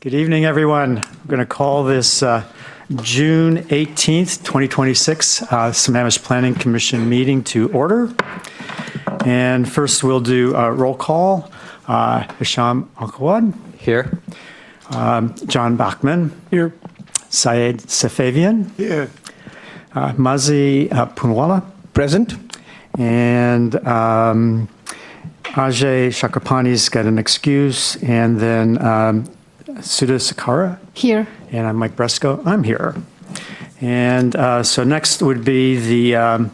Good evening, everyone. I'm going to call this June 18th, 2026 Sammamish Planning Commission meeting to order. And first we'll do a roll call. Hisham Alkawad. Here. John Bachman. Here. Syed Safavian. Here. Mazi Punwala. Present. And Ajay Chakrapani's got an excuse. And then Sudha Sakara. Here. And I'm Mike Bresco. I'm here. And so next would be the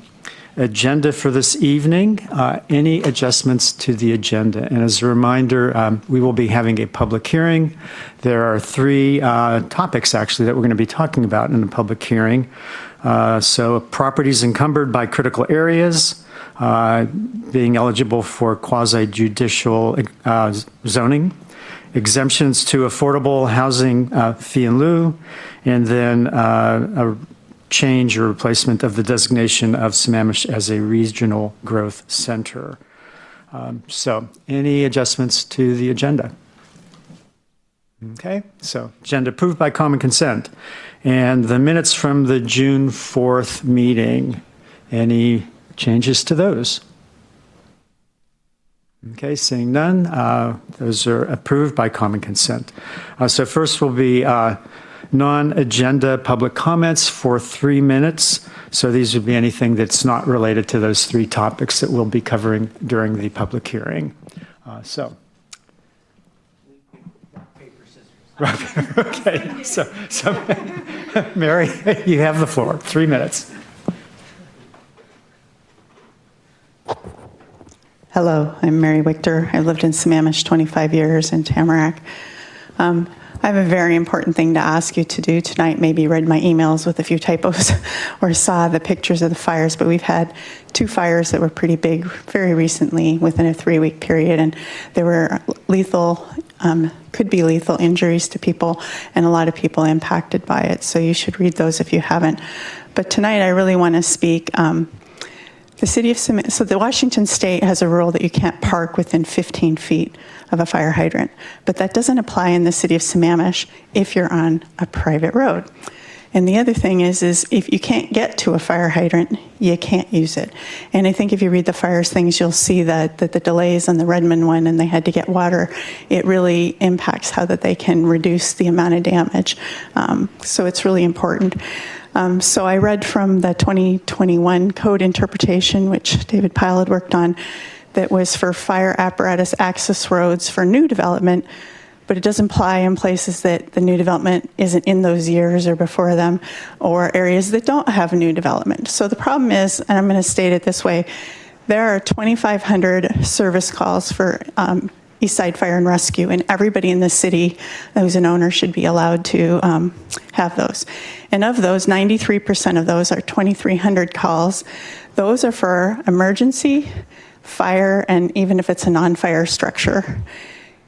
agenda for this evening. Any adjustments to the agenda? And as a reminder, we will be having a public hearing. There are three topics, actually, that we're going to be talking about in the public hearing. So properties encumbered by critical areas, being eligible for quasi-judicial zoning, exemptions to affordable housing fee in lieu, and then a change or replacement of the designation of Sammamish as a regional growth center. So any adjustments to the agenda? Okay, so agenda approved by common consent. And the minutes from the June 4th meeting, any changes to those? Okay, seeing none, those are approved by common consent. So first will be non-agenda public comments for 3 minutes. So these would be anything that's not related to those three topics that we'll be covering during the public hearing. Okay, so Mary, you have the floor, 3 minutes. Hello, I'm Mary Wichter. I've lived in Sammamish 25 years in Tamarack. I have a very important thing to ask you to do tonight. Maybe read my emails with a few typos or saw the pictures of the fires, but we've had 2 fires that were pretty big very recently within a 3-week period, and there were lethal, could be lethal injuries to people, and a lot of people impacted by it. So you should read those if you haven't. But tonight I really want to speak. So the Washington State has a rule that you can't park within 15 feet of a fire hydrant, but that doesn't apply in the city of Sammamish if you're on a private road. And the other thing is if you can't get to a fire hydrant, you can't use it. And I think if you read the fires things, you'll see that the delays on the Redmond one, and they had to get water, it really impacts how that they can reduce the amount of damage. So it's really important. So I read from the 2021 code interpretation, which David Pyle had worked on, that was for fire apparatus access roads for new development, but it doesn't apply in places that the new development isn't in those years or before them, or areas that don't have new development. So the problem is, and I'm going to state it this way, there are 2,500 service calls for Eastside Fire and Rescue, and everybody in the city who's an owner should be allowed to have those. And of those, 93% of those are 2,300 calls. Those are for emergency, fire, and even if it's a non-fire structure.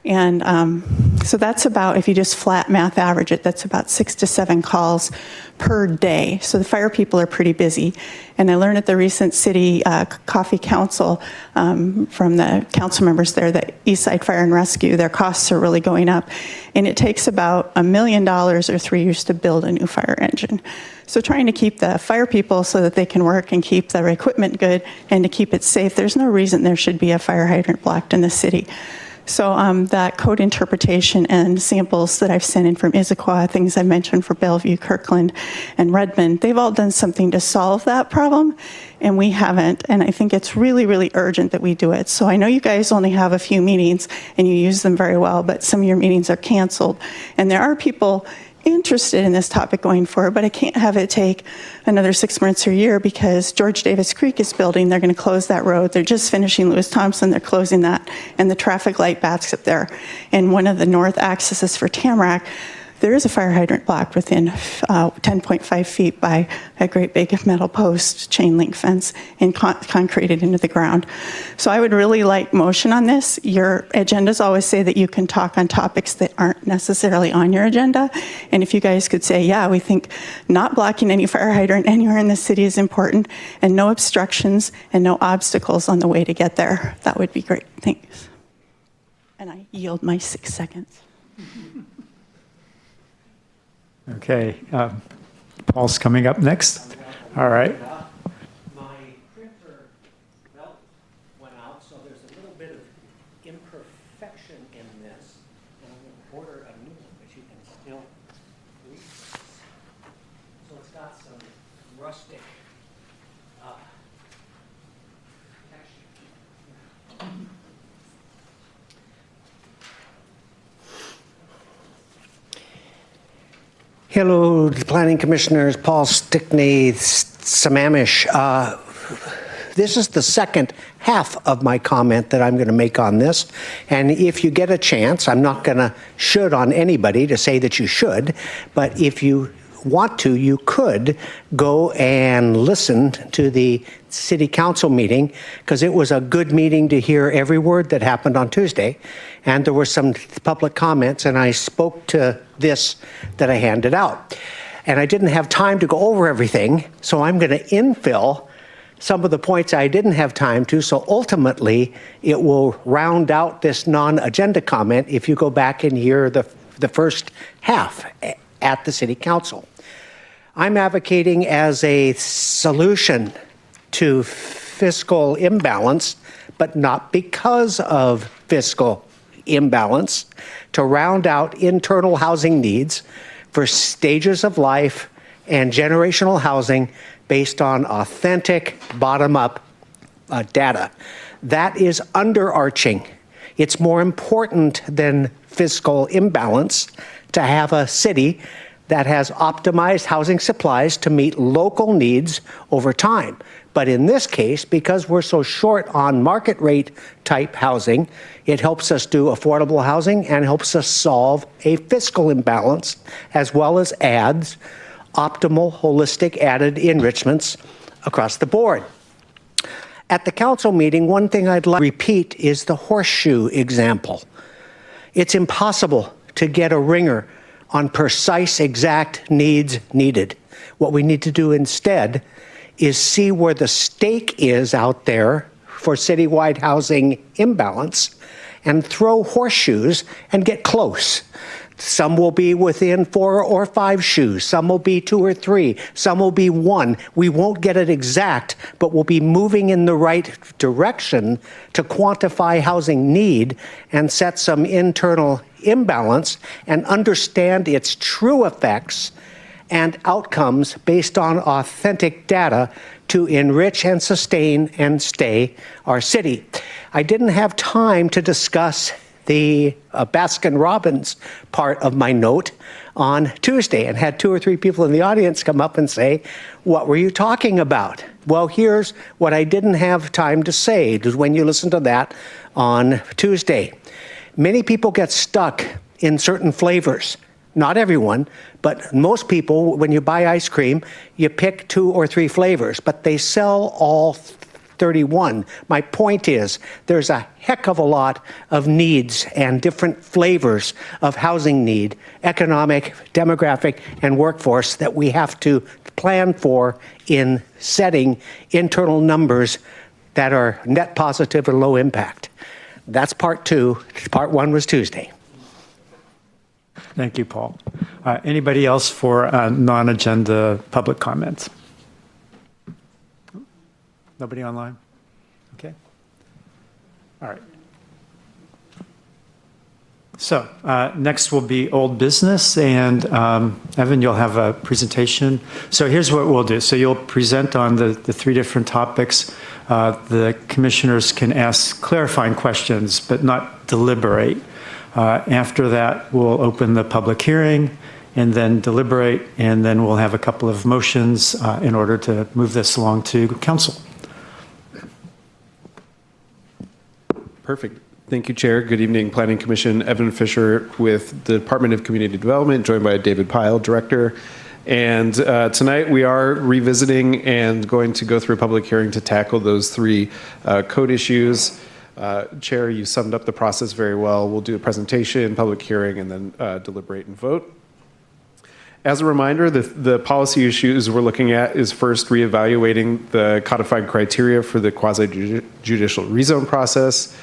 And so that's about, if you just flat math average it, that's about 6 to 7 calls per day. So the fire people are pretty busy. And I learned at the recent city coffee council from the council members there that Eastside Fire and Rescue, their costs are really going up. And it takes about $1 million or 3 years to build a new fire engine. So trying to keep the fire people so that they can work and keep their equipment good and to keep it safe, there's no reason there should be a fire hydrant blocked in the city. So that code interpretation and samples that I've sent in from Issaquah, things I mentioned for Bellevue, Kirkland, and Redmond, they've all done something to solve that problem, and we haven't. And I think it's really, really urgent that we do it. So I know you guys only have a few meetings, and you use them very well, but some of your meetings are canceled. And there are people interested in this topic going forward, but I can't have it take another 6 months or a year because George Davis Creek is building. They're going to close that road. They're just finishing Lewis Thompson. They're backs that, and the traffic light backs up there. And one of the north accesses for Tamarack, there is a fire hydrant blocked within 10.5 feet by a great big metal post, chain link fence, and concreted into the ground. So I would really like motion on this. Your agendas always say that you can talk on topics that aren't necessarily on your agenda. And if you guys could say, yeah, we think not blocking any fire hydrant anywhere in the city is important, and no obstructions and no obstacles on the way to get there, that would be great. Thanks. And I yield my 6 seconds. Okay, Paul's coming up next. All right. My printer belt went out, so there's a little bit of imperfection in this. And I'm going to order a new one, but you can still read this. So it's got some rustic texture. Hello, Planning Commissioners, Paul Stickney, Sammamish. This is the second half of my comment that I'm going to make on this. And if you get a chance, I'm not going to should on anybody to say that you should, but if you want to, you could go and listen to the city council meeting, because it was a good meeting to hear every word that happened on Tuesday. And there were some public comments, and I spoke to this that I handed out. And I didn't have time to go over everything, so I'm going to infill some of the points I didn't have time to, so ultimately it will round out this non-agenda comment if you go back and hear the first half at the city council. I'm advocating as a solution to fiscal imbalance, but not because of fiscal imbalance, to round out internal housing needs for stages of life and generational housing based on authentic bottom-up data. That is underarching. It's more important than fiscal imbalance to have a city that has optimized housing supplies to meet local needs over time. But in this case, because we're so short on market rate type housing, it helps us do affordable housing and helps us solve a fiscal imbalance, as well as adds optimal, holistic added enrichments across the board. At the council meeting, one thing I'd like to repeat is the horseshoe example. It's impossible to get a ringer on precise, exact needs needed. What we need to do instead is see where the stake is out there for citywide housing imbalance and throw horseshoes and get close. Some will be within 4 or 5 shoes. Some will be 2 or 3. Some will be 1. We won't get it exact, but we'll be moving in the right direction to quantify housing need and set some internal imbalance and understand its true effects and outcomes based on authentic data to enrich and sustain and stay our city. I didn't have time to discuss the Baskin-Robbins part of my note on Tuesday and had 2 or 3 people in the audience come up and say, "What were you talking about?" Well, here's what I didn't have time to say when you listen to that on Tuesday. Many people get stuck in certain flavors. Not everyone, but most people, when you buy ice cream, you pick 2 or 3 flavors, but they sell all 31. My point is, there's a heck of a lot of needs and different flavors of housing need, economic, demographic, and workforce that we have to plan for in setting internal numbers that are net positive or low impact. That's part 2. Part 1 was Tuesday. Thank you, Paul. Anybody else for non-agenda public comments? Nobody online? Okay. All right. So next will be old business, and Evan, you'll have a presentation. So here's what we'll do. So you'll present on the 3 different topics. The commissioners can ask clarifying questions, but not deliberate. After that, we'll open the public hearing and then deliberate, and then we'll have a couple of motions in order to move this along to council. Perfect. Thank you, Chair. Good evening, Planning Commission. Evan Fisher with the Department of Community Development, joined by David Pyle, Director. And tonight we are revisiting and going to go through a public hearing to tackle those 3 code issues. Chair, you summed up the process very well. We'll do a presentation, public hearing, and then deliberate and vote. As a reminder, the policy issues we're looking at is first reevaluating the codified criteria for the quasi-judicial rezone process.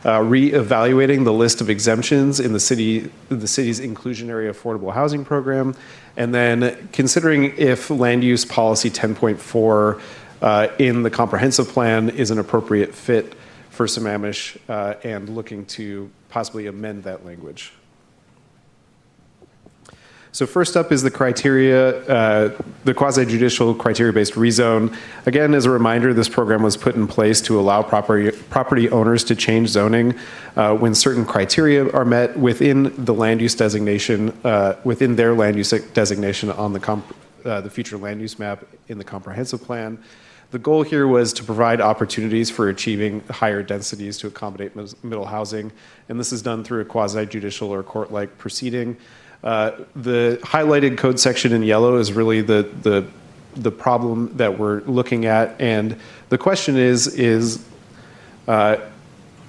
reevaluating the list of exemptions in the city's inclusionary affordable housing program, and then considering if land use policy 10.4 in the comprehensive plan is an appropriate fit for Sammamish, and looking to possibly amend that language. So first up is the criteria, the quasi-judicial criteria-based rezone. Again, as a reminder, this program was put in place to allow property owners to change zoning when certain criteria are met within the land use designation, within their land use designation on the future land use map in the comprehensive plan. The goal here was to provide opportunities for achieving higher densities to accommodate middle housing, and this is done through a quasi-judicial or court-like proceeding. The highlighted code section in yellow is really the problem that we're looking at, and the question is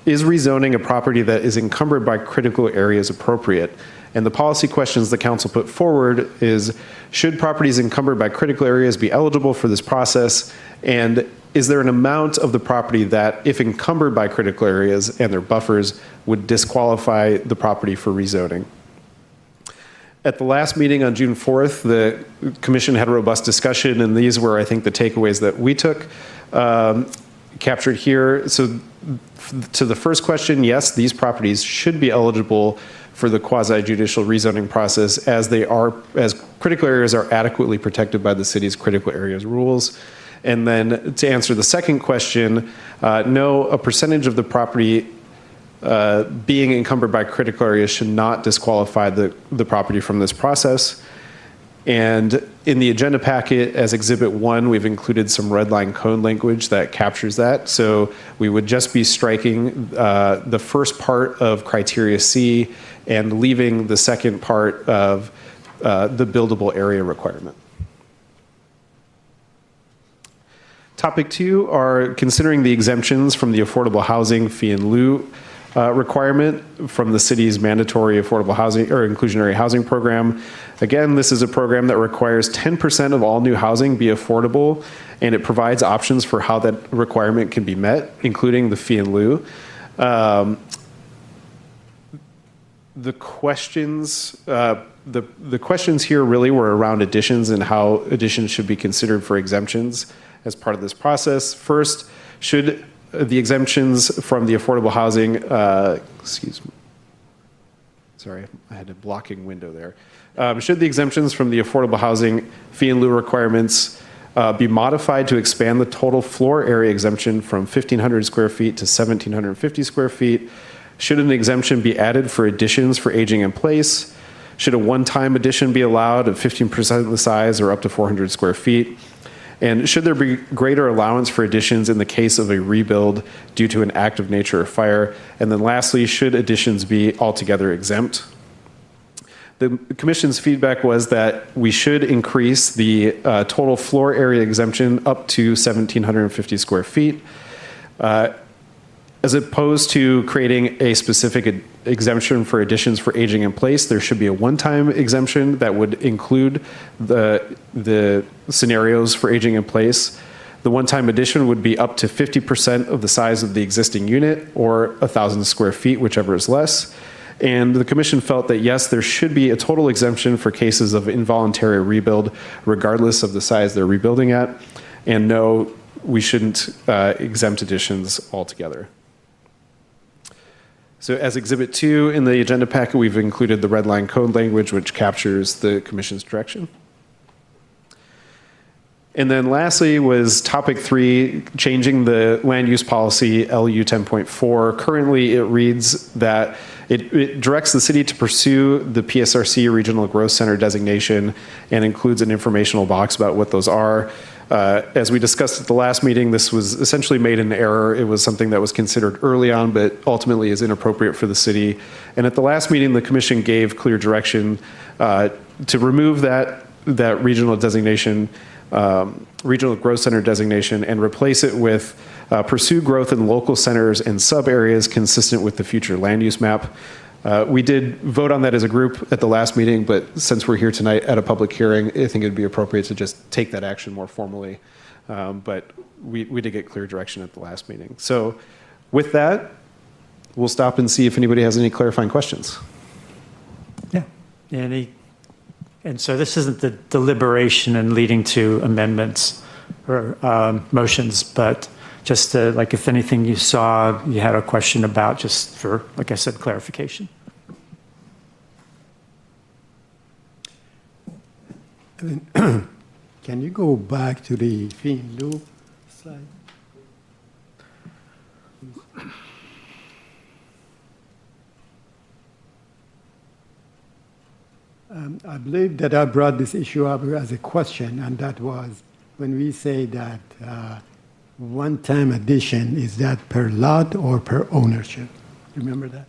rezoning a property that is encumbered by critical areas appropriate? And the policy questions the council put forward is, should properties encumbered by critical areas be eligible for this process? And is there an amount of the property that, if encumbered by critical areas and their buffers, would disqualify the property for rezoning? At the last meeting on June 4th, the commission had a robust discussion, and these were, I think, the takeaways that we took, captured here. So to the first question, yes, these properties should be eligible for the quasi-judicial rezoning process as critical areas are adequately protected by the city's critical areas rules. And then to answer the second question, no, a percentage of the property being encumbered by critical areas should not disqualify the property from this process. And in the agenda packet as Exhibit 1, we've included some red line code language that captures that. So we would just be striking the first part of criteria C and leaving the second part of the buildable area requirement. Topic 2 are considering the exemptions from the affordable housing fee in lieu requirement from the city's mandatory affordable housing or inclusionary housing program. Again, this is a program that requires 10% of all new housing be affordable, and it provides options for how that requirement can be met, including the fee in lieu. The questions here really were around additions and how additions should be considered for exemptions as part of this process. First, should the exemptions from the affordable housing, excuse me, sorry, I had a blocking window there. Should the exemptions from the affordable housing fee in lieu requirements be modified to expand the total floor area exemption from 1,500 square feet to 1,750 square feet? Should an exemption be added for additions for aging in place? Should a one-time addition be allowed of 15% of the size or up to 400 square feet? And should there be greater allowance for additions in the case of a rebuild due to an act of nature or fire? And then lastly, should additions be altogether exempt? The commission's feedback was that we should increase the total floor area exemption up to 1,750 square feet. As opposed to creating a specific exemption for additions for aging in place, there should be a one-time exemption that would include the scenarios for aging in place. The one-time addition would be up to 50% of the size of the existing unit or 1,000 square feet, whichever is less. And the commission felt that yes, there should be a total exemption for cases of involuntary rebuild, regardless of the size they're rebuilding at. And no, we shouldn't exempt additions altogether. So as Exhibit 2 in the agenda packet, we've included the red line code language, which captures the commission's direction. And then lastly was topic 3, changing the land use policy LU 10.4. Currently, it reads that it directs the city to pursue the PSRC Regional Growth Center designation and includes an informational box about what those are. As we discussed at the last meeting, this was essentially made in error. It was something that was considered early on, but ultimately is inappropriate for the city. And at the last meeting, the commission gave clear direction to remove that regional designation, regional growth center designation, and replace it with pursue growth in local centers and sub areas consistent with the future land use map. We did vote on that as a group at the last meeting, but since we're here tonight at a public hearing, I think it'd be appropriate to just take that action more formally. But we did get clear direction at the last meeting. So with that, we'll stop and see if anybody has any clarifying questions. Yeah. And so this isn't the deliberation and leading to amendments or motions, but just like if anything you saw, you had a question about, just for, like I said, clarification. Can you go back to the fee in lieu slide? I believe that I brought this issue up as a question, and that was when we say that one-time addition, is that per lot or per ownership? Remember that?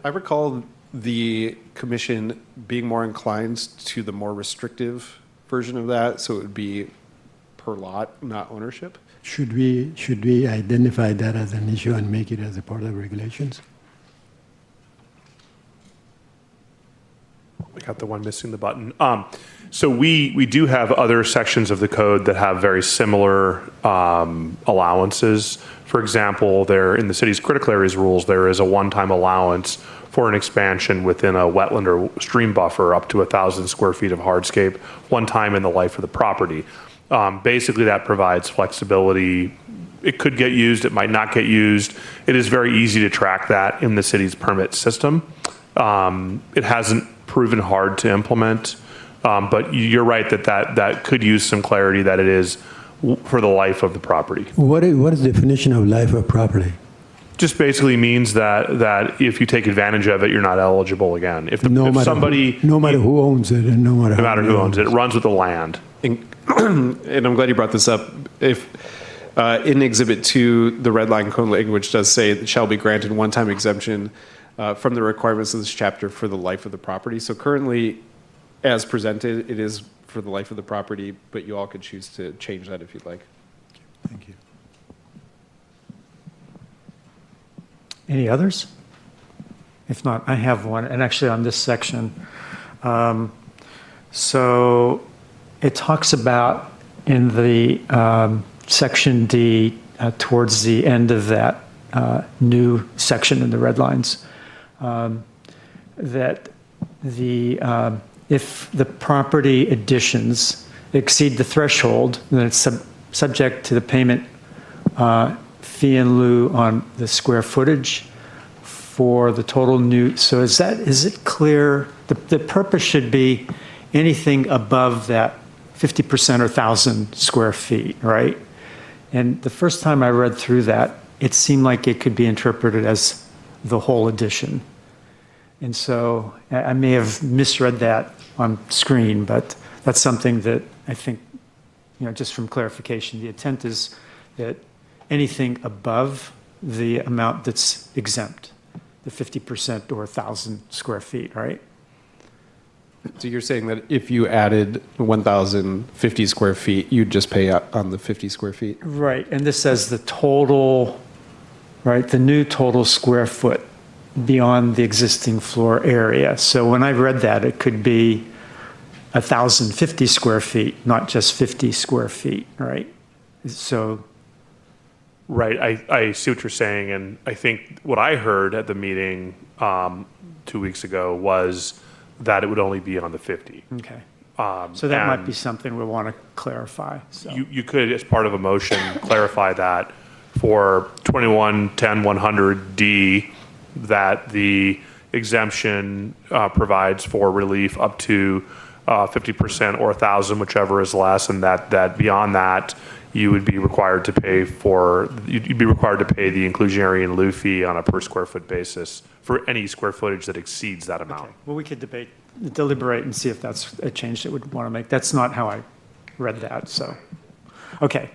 I recall the commission being more inclined to the more restrictive version of that, so it would be per lot, not ownership. Should we identify that as an issue and make it as a part of regulations? I got the one missing the button. So we do have other sections of the code that have very similar allowances. For example, there in the city's critical areas rules, there is a one-time allowance for an expansion within a wetland or stream buffer up to 1,000 square feet of hardscape, one time in the life of the property. Basically, that provides flexibility. It could get used, it might not get used. It is very easy to track that in the city's permit system. It hasn't proven hard to implement, but you're right that could use some clarity that it is for the life of the property. What is the definition of life of property? Just basically means that if you take advantage of it, you're not eligible again. No matter who owns it, and no matter who owns it, it runs with the land. And I'm glad you brought this up. If in Exhibit 2, the red line code language does say it shall be granted one-time exemption from the requirements of this chapter for the life of the property. So currently, as presented, it is for the life of the property, but you all could choose to change that if you'd like. Thank you. Any others? If not, I have one, and actually on this section. So it talks about in the section D, towards the end of that new section in the red lines, that if the property additions exceed the threshold, then it's subject to the payment fee in lieu on the square footage for the total new. So is it clear? The purpose should be anything above that 50% or 1,000 square feet, right? And the first time I read through that, it seemed like it could be interpreted as the whole addition. And so I may have misread that on screen, but that's something that I think, just from clarification, the intent is that anything above the amount that's exempt, the 50% or 1,000 square feet, right? So you're saying that if you added 1,050 square feet, you'd just pay on the 50 square feet? Right, and this says the total, right, the new total square foot beyond the existing floor area. So when I read that, it could be 1,050 square feet, not just 50 square feet, right? So. Right, I see what you're saying, and I think what I heard at the meeting 2 weeks ago was that it would only be on the 50. Okay. So that might be something we want to clarify. So. You could, as part of a motion, clarify that for 21-10-100D, that the exemption provides for relief up to 50% or 1,000, whichever is less, and that beyond that, you would be required to pay you'd be required to pay the inclusionary in lieu fee on a per square foot basis for any square footage that exceeds that amount. Okay. Well, we could deliberate and see if that's a change that we'd want to make. That's not how I read that, so. Okay.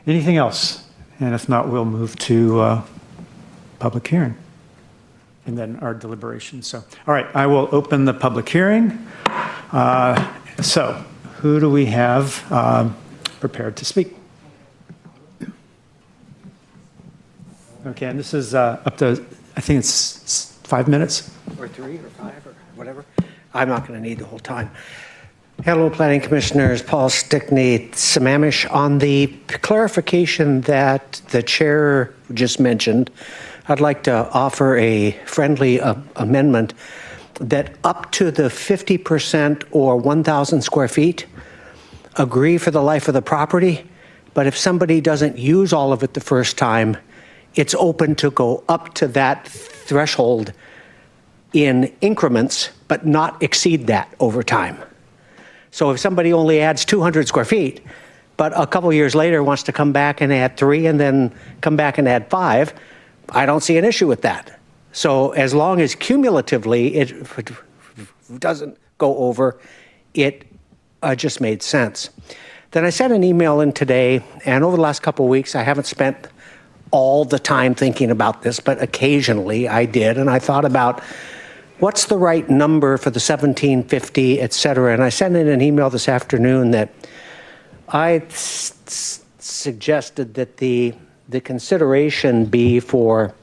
Anything else? And if not, we'll move to public hearing and then our deliberation. So, all right, I will open the public hearing. So who do we have prepared to speak? Okay, and this is up to, I think it's 5 minutes. Or 3 or 5 or whatever. I'm not going to need the whole time. Hello, Planning Commissioners. Paul Stickney, Sammamish. On the clarification that the chair just mentioned, I'd like to offer a friendly amendment that up to the 50% or 1,000 square feet, agree for the life of the property, but if somebody doesn't use all of it the first time, it's open to go up to that threshold in increments, but not exceed that over time. So if somebody only adds 200 square feet, but a couple years later wants to come back and add 3 and then come back and add 5, I don't see an issue with that. So as long as cumulatively it doesn't go over, it just made sense. Then I sent an email in today, and over the last couple of weeks, I haven't spent all the time thinking about this, but occasionally I did, and I thought about what's the right number for the 1750, et cetera. And I sent in an email this afternoon that I suggested that the consideration be for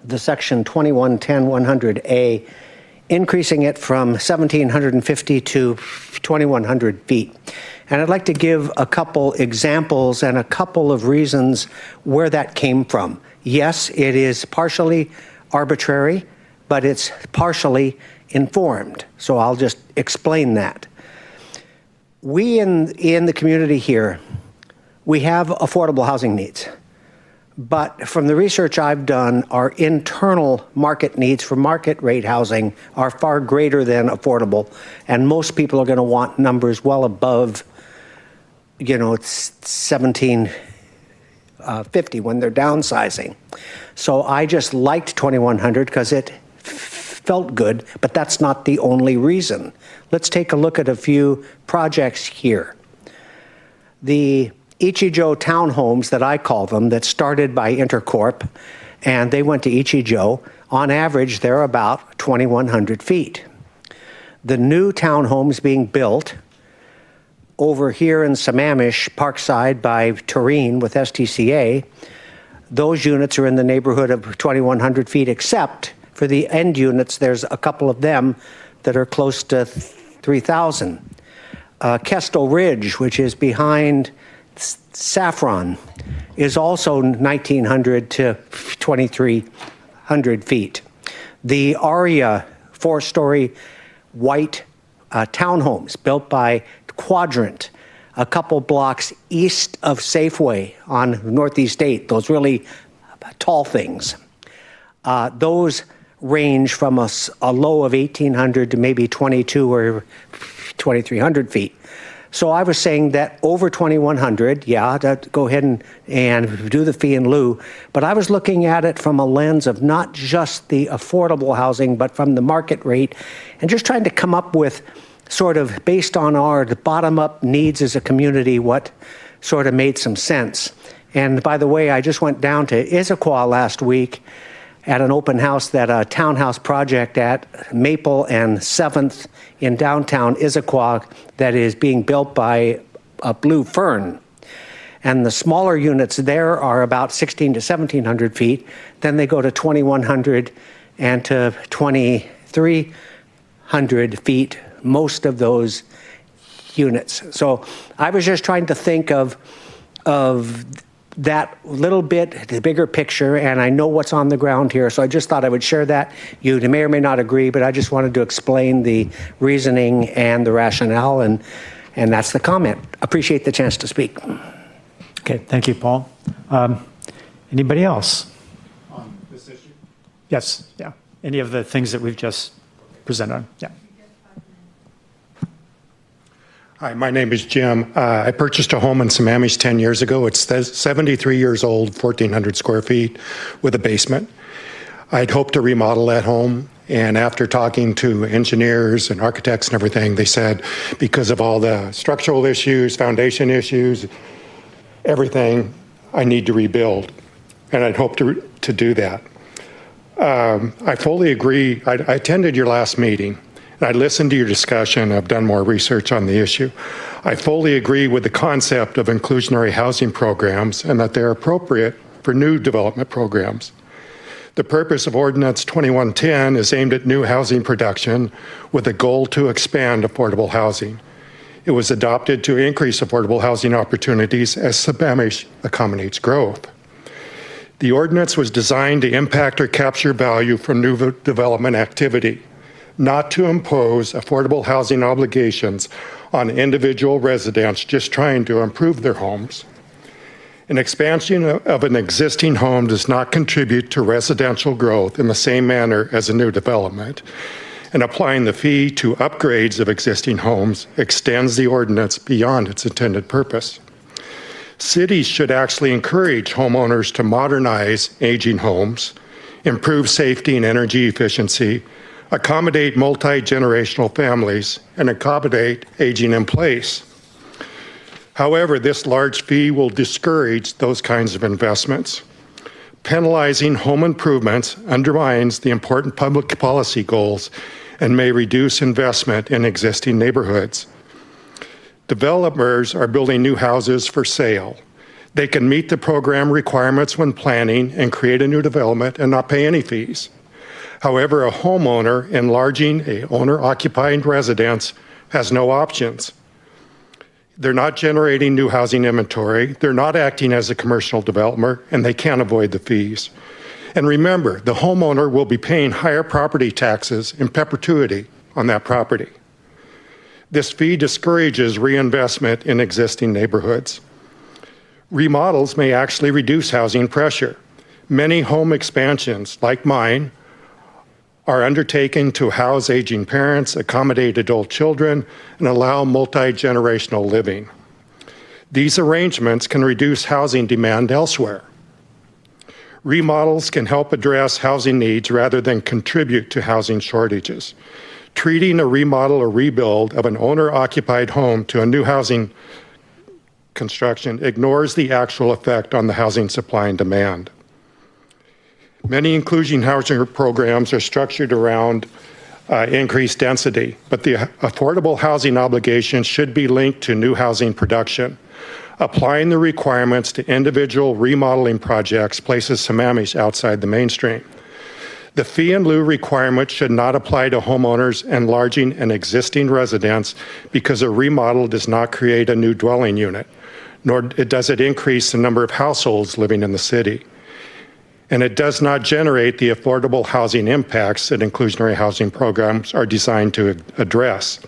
the section 2110-100A, increasing it from 1,750 to 2,100 feet. And I'd like to give a couple examples and a couple of reasons where that came from. Yes, it is partially arbitrary, but it's partially informed. So I'll just explain that. We in the community here, we have affordable housing needs. But from the research I've done, our internal market needs for market rate housing are far greater than affordable. And most people are going to want numbers well above, it's 1750 when they're downsizing. So I just liked 2100 because it felt good, but that's not the only reason. Let's take a look at a few projects here. The Ichijo townhomes that I call them, that started by Intercorp, and they went to Ichijo. On average, they're about 2,100 feet. The new townhomes being built over here in Sammamish, Parkside by Tureen with STCA, those units are in the neighborhood of 2,100 feet, except for the end units, there's a couple of them that are close to 3,000. Kestel Ridge, which is behind Saffron, is also 1,900 to 2,300 feet. The Aria 4-story white townhomes built by Quadrant, a couple blocks east of Safeway on Northeast 8, those really tall things. Those range from a low of 1,800 to maybe 2,200 or 2,300 feet. So I was saying that over 2,100, go ahead and do the fee in lieu. But I was looking at it from a lens of not just the affordable housing, but from the market rate, and just trying to come up with sort of, based on our bottom-up needs as a community, what sort of made some sense. And by the way, I just went down to Issaquah last week at an open house, that a townhouse project at Maple and 7th in downtown Issaquah that is being built by Blue Fern. And the smaller units there are about 1,600 to 1,700 feet. Then they go to 2,100 and to 2,300 feet, most of those units. So I was just trying to think of that little bit, the bigger picture, and I know what's on the ground here, so I just thought I would share that. You may or may not agree, but I just wanted to explain the reasoning and the rationale, and that's the comment. Appreciate the chance to speak. Okay, thank you, Paul. Anybody else? On this issue? Yes, yeah. Any of the things that we've just presented on? Yeah. Hi, my name is Jim. I purchased a home in Sammamish 10 years ago. It's 73 years old, 1,400 square feet with a basement. I'd hoped to remodel that home, and after talking to engineers and architects and everything, they said because of all the structural issues, foundation issues, everything, I need to rebuild, and I'd hoped to do that. I fully agree. I attended your last meeting. I listened to your discussion. I've done more research on the issue. I fully agree with the concept of inclusionary housing programs and that they're appropriate for new development programs. The purpose of Ordinance 2110 is aimed at new housing production with a goal to expand affordable housing. It was adopted to increase affordable housing opportunities as Sammamish accommodates growth. The ordinance was designed to impact or capture value from new development activity, not to impose affordable housing obligations on individual residents just trying to improve their homes. An expansion of an existing home does not contribute to residential growth in the same manner as a new development, and applying the fee to upgrades of existing homes extends the ordinance beyond its intended purpose. Cities should actually encourage homeowners to modernize aging homes, improve safety and energy efficiency, accommodate multi-generational families, and accommodate aging in place. However, this large fee will discourage those kinds of investments. Penalizing home improvements undermines the important public policy goals and may reduce investment in existing neighborhoods. Developers are building new houses for sale. They can meet the program requirements when planning and create a new development and not pay any fees. However, a homeowner enlarging a owner-occupied residence has no options. They're not generating new housing inventory, they're not acting as a commercial developer, and they can't avoid the fees. And remember, the homeowner will be paying higher property taxes in perpetuity on that property. This fee discourages reinvestment in existing neighborhoods. Remodels may actually reduce housing pressure. Many home expansions, like mine, are undertaken to house aging parents, accommodate adult children, and allow multi-generational living. These arrangements can reduce housing demand elsewhere. Remodels can help address housing needs rather than contribute to housing shortages. Treating a remodel or rebuild of an owner-occupied home to a new housing construction ignores the actual effect on the housing supply and demand. Many inclusion housing programs are structured around increased density, but the affordable housing obligation should be linked to new housing production. Applying the requirements to individual remodeling projects places Sammamish outside the mainstream. The fee in lieu requirement should not apply to homeowners enlarging an existing residence because a remodel does not create a new dwelling unit, nor does it increase the number of households living in the city. And it does not generate the affordable housing impacts that inclusionary housing programs are designed to address.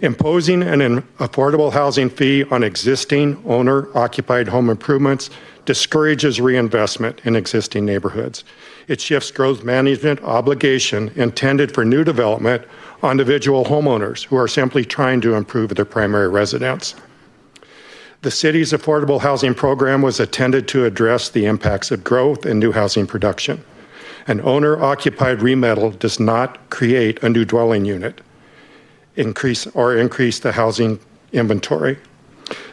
Imposing an affordable housing fee on existing owner-occupied home improvements discourages reinvestment in existing neighborhoods. It shifts growth management obligation intended for new development on individual homeowners who are simply trying to improve their primary residence. The city's affordable housing program was intended to address the impacts of growth and new housing production. An owner-occupied remodel does not create a new dwelling unit, increase the housing inventory.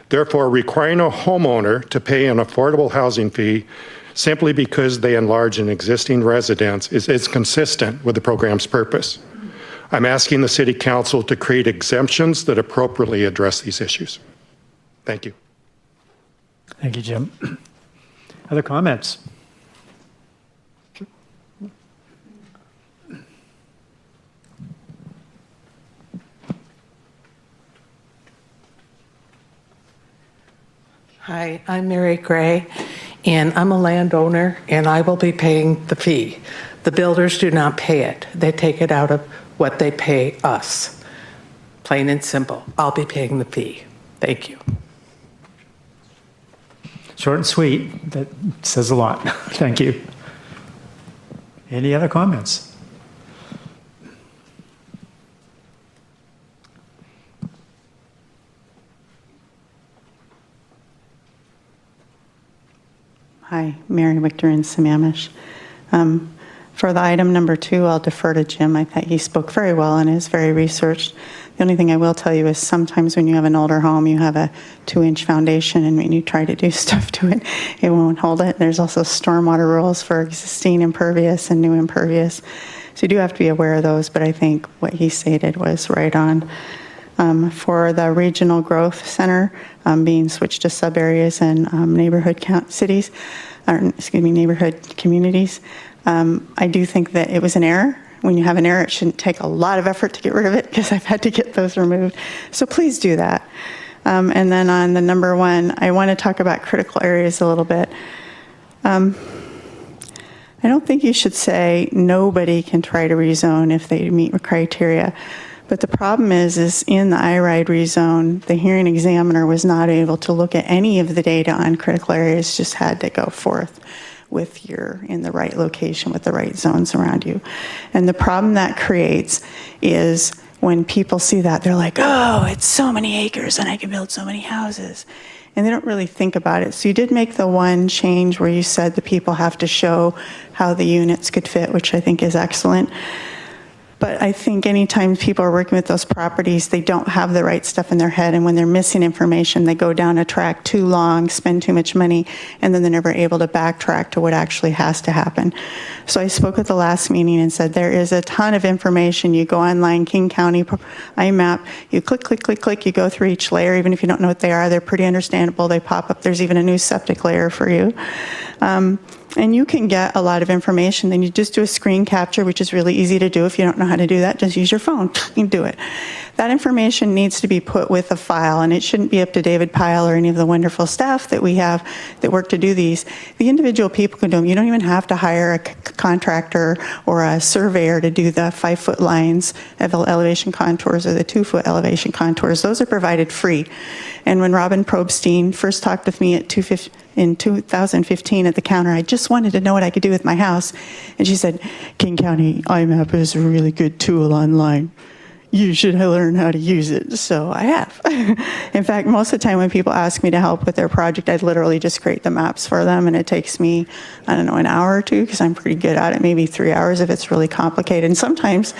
Therefore, requiring a homeowner to pay an affordable housing fee simply because they enlarge an existing residence is consistent with the program's purpose. I'm asking the City Council to create exemptions that appropriately address these issues. Thank you. Thank you, Jim. Other comments? Hi, I'm Mary Gray, and I'm a landowner, and I will be paying the fee. The builders do not pay it. They take it out of what they pay us. Plain and simple. I'll be paying the fee. Thank you. Short and sweet. That says a lot. Thank you. Any other comments? Hi, Mary Victor in Sammamish. For the item number 2, I'll defer to Jim. I thought he spoke very well and is very researched. The only thing I will tell you is sometimes when you have an older home, you have a 2-inch foundation, and when you try to do stuff to it, it won't hold it. There's also stormwater rules for existing impervious and new impervious. So you do have to be aware of those, but I think what he stated was right on. For the regional growth center being switched to sub areas and neighborhood cities, neighborhood communities, I do think that it was an error. When you have an error, it shouldn't take a lot of effort to get rid of it, because I've had to get those removed. So please do that. And then on the number 1, I want to talk about critical areas a little bit. I don't think you should say nobody can try to rezone if they meet criteria. But the problem is in the IRIDE rezone, the hearing examiner was not able to look at any of the data on critical areas, just had to go forth with you're in the right location with the right zones around you. And the problem that creates is when people see that, they're like, oh, it's so many acres and I can build so many houses. And they don't really think about it. So you did make the one change where you said the people have to show how the units could fit, which I think is excellent. But I think anytime people are working with those properties, they don't have the right stuff in their head. And when they're missing information, they go down a track too long, spend too much money, and then they're never able to backtrack to what actually has to happen. So I spoke at the last meeting and said, there is a ton of information. You go online, King County IMAP, you click, click, click, click, you go through each layer, even if you don't know what they are, they're pretty understandable. They pop up. There's even a new septic layer for you. And you can get a lot of information. Then you just do a screen capture, which is really easy to do. If you don't know how to do that, just use your phone. You can do it. That information needs to be put with a file, and it shouldn't be up to David Pyle or any of the wonderful staff that we have that work to do these. The individual people can do them. You don't even have to hire a contractor or a surveyor to do the 5-foot lines of elevation contours or the 2-foot elevation contours. Those are provided free. And when Robin Probstein first talked with me in 2015 at the counter, I just wanted to know what I could do with my house. And she said, King County IMAP is a really good tool online. You should learn how to use it. So I have. In fact, most of the time when people ask me to help with their project, I literally just create the maps for them, and it takes me, I don't know, an hour or two, because I'm pretty good at it, maybe 3 hours if it's really complicated. And sometimes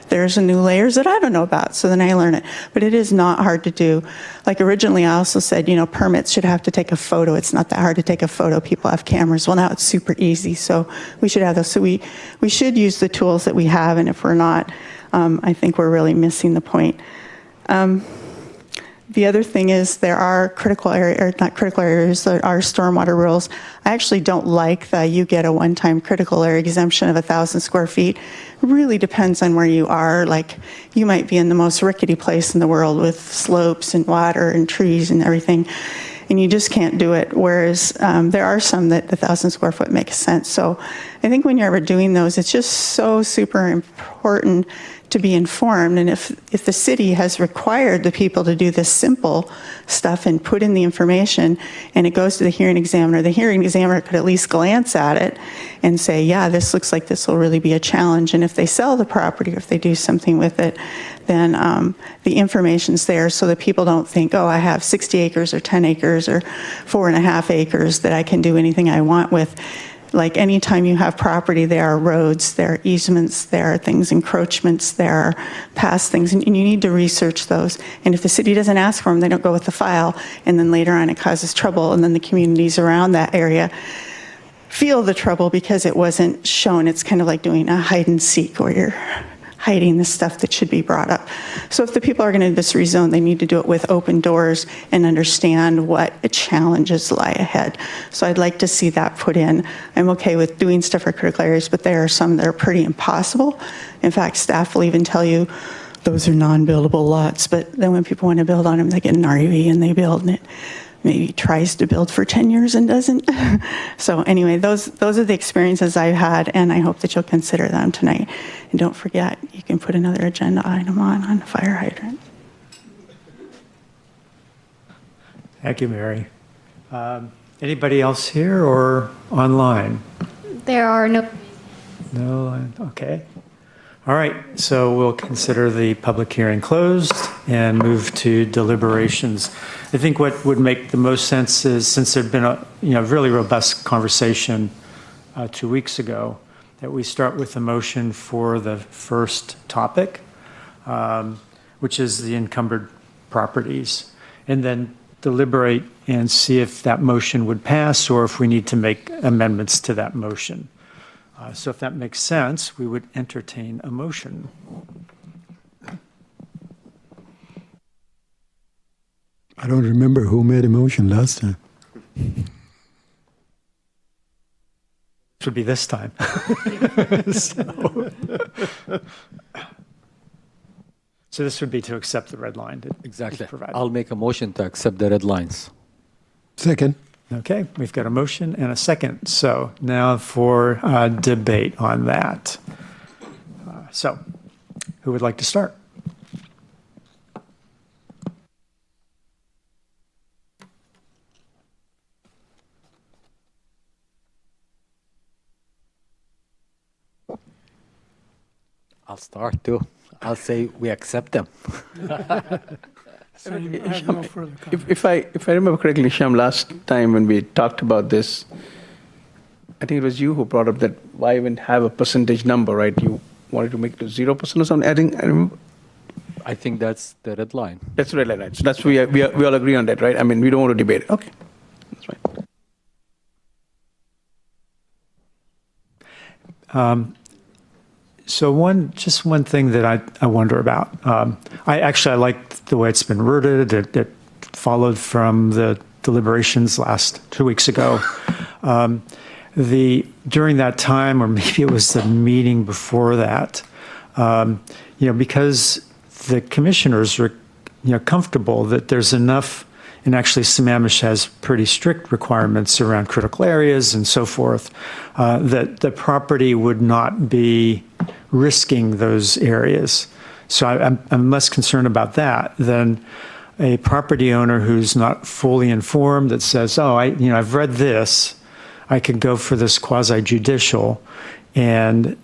there's new layers that I don't know about, so then I learn it. But it is not hard to do. Like originally I also said, permits should have to take a photo. It's not that hard to take a photo. People have cameras. Well, now it's super easy, so we should have those. So we should use the tools that we have, and if we're not, I think we're really missing the point. The other thing is there are not critical areas, there are stormwater rules. I actually don't like that you get a one-time critical area exemption of 1,000 square feet. It really depends on where you are. Like, you might be in the most rickety place in the world with slopes and water and trees and everything, and you just can't do it. Whereas there are some that the 1,000 square foot makes sense. So I think when you're ever doing those, it's just so super important to be informed. And if the city has required the people to do this simple stuff and put in the information, and it goes to the hearing examiner could at least glance at it and say, yeah, this looks like this will really be a challenge. And if they sell the property, or if they do something with it, then the information's there, so that people don't think, oh, I have 60 acres or 10 acres or 4.5 acres that I can do anything I want with. Like, anytime you have property, there are roads, there are easements, there are things, encroachments, there are past things, and you need to research those. And if the city doesn't ask for them, they don't go with the file, and then later on it causes trouble, and then the communities around that area feel the trouble because it wasn't shown. It's kind of like doing a hide and seek, where you're hiding the stuff that should be brought up. So if the people are going to do this rezone, they need to do it with open doors and understand what challenges lie ahead. So I'd like to see that put in. I'm okay with doing stuff for critical areas, but there are some that are pretty impossible. In fact, staff will even tell you those are non-buildable lots, but then when people want to build on them, they get an RV and they build, and it maybe tries to build for 10 years and doesn't. So anyway, those are the experiences I've had, and I hope that you'll consider them tonight. And don't forget, you can put another agenda item on the fire hydrant. Thank you, Mary. Anybody else here or online? There are no. No, okay. All right, so we'll consider the public hearing closed and move to deliberations. I think what would make the most sense is, since there'd been a really robust conversation 2 weeks ago, that we start with a motion for the first topic, which is the encumbered properties, and then deliberate and see if that motion would pass or if we need to make amendments to that motion. So if that makes sense, we would entertain a motion. I don't remember who made a motion last time. This would be this time. So this would be to accept the red line. Exactly. Provided. I'll make a motion to accept the red lines. Second. Okay, we've got a motion and a second. So now for debate on that. So who would like to start? I'll start too. I'll say we accept them. If I remember correctly, Sham, last time when we talked about this, I think it was you who brought up that why even have a percentage number, right? You wanted to make it to 0% or something. I remember. I think that's the red line. That's the red line, right? So that's we all agree on that, right? I mean, we don't want to debate it. Okay, that's right. So just one thing that I wonder about. I like the way it's been worded. It followed from the deliberations 2 weeks ago. During that time, or maybe it was the meeting before that, because the commissioners are comfortable that there's enough, and actually Sammamish has pretty strict requirements around critical areas and so forth, that the property would not be risking those areas. So I'm less concerned about that than a property owner who's not fully informed that says, oh, I've read this, I could go for this quasi-judicial, and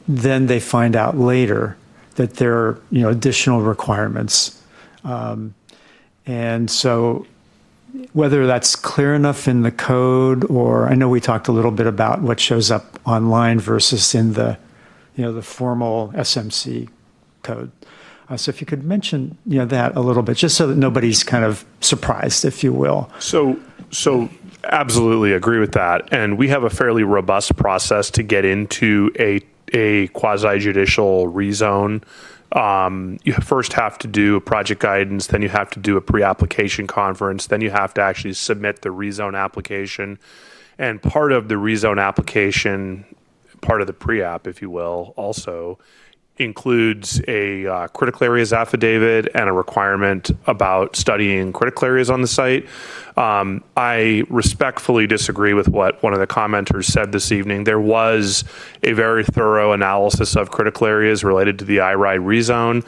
then they find out later that there are additional requirements. And so whether that's clear enough in the code, or I know we talked a little bit about what shows up online versus in the the formal SMC code. So if you could mention that a little bit, just so that nobody's kind of surprised, if you will. So absolutely agree with that. And we have a fairly robust process to get into a quasi-judicial rezone. You first have to do a project guidance, then you have to do a pre-application conference, then you have to actually submit the rezone application. And part of the rezone application, part of the pre-app, if you will, also includes a critical areas affidavit and a requirement about studying critical areas on the site. I respectfully disagree with what one of the commenters said this evening. There was a very thorough analysis of critical areas related to the IRIDE rezone.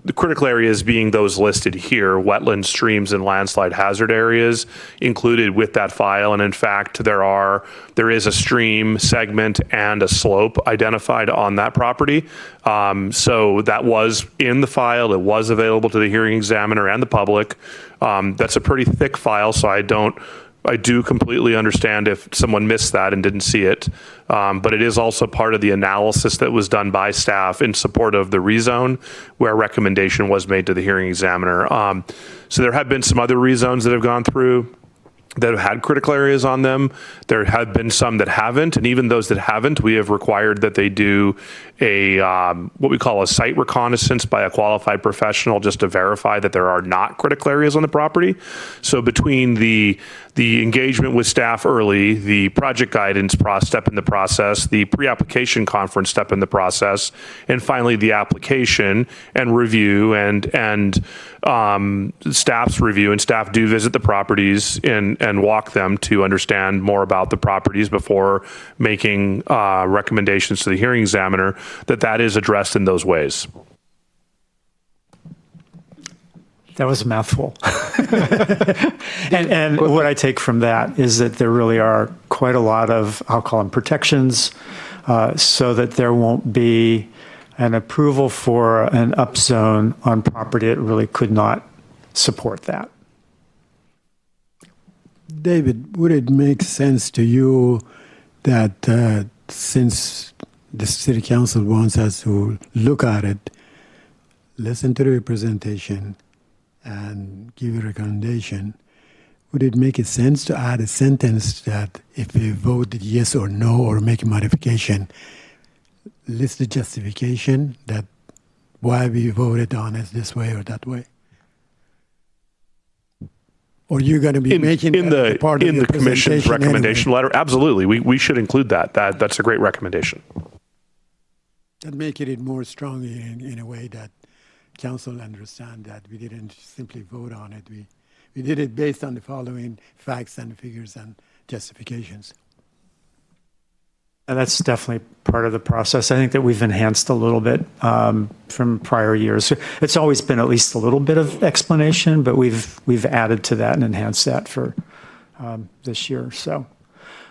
The critical areas being those listed here, wetlands, streams, and landslide hazard areas included with that file. And in fact, there is a stream segment and a slope identified on that property. So that was in the file. It was available to the hearing examiner and the public. That's a pretty thick file, so I do completely understand if someone missed that and didn't see it. But it is also part of the analysis that was done by staff in support of the rezone, where a recommendation was made to the hearing examiner. So there have been some other rezones that have gone through that have had critical areas on them. There have been some that haven't, and even those that haven't, we have required that they do a what we call a site reconnaissance by a qualified professional, just to verify that there are not critical areas on the property. So between the engagement with staff early, the project guidance step in the process, the pre-application conference step in the process, and finally the application and review and staff's review, and staff do visit the properties and walk them to understand more about the properties before making recommendations to the hearing examiner, that is addressed in those ways. That was a mouthful. and what I take from that is that there really are quite a lot of, I'll call them protections, so that there won't be an approval for an upzone on property that really could not support that. David, would it make sense to you that since the city council wants us to look at it, listen to the representation, and give a recommendation, would it make sense to add a sentence that if we voted yes or no or make a modification, list the justification that why we voted on it this way or that way? Or you're going to be making in that part of the commission's recommendation anyway? letter? Absolutely, we should include that. That's a great recommendation. That make it more strongly in a way that council understand that we didn't simply vote on it. We did it based on the following facts and figures and justifications. And that's definitely part of the process. I think that we've enhanced a little bit from prior years. It's always been at least a little bit of explanation, but we've added to that and enhanced that for this year. So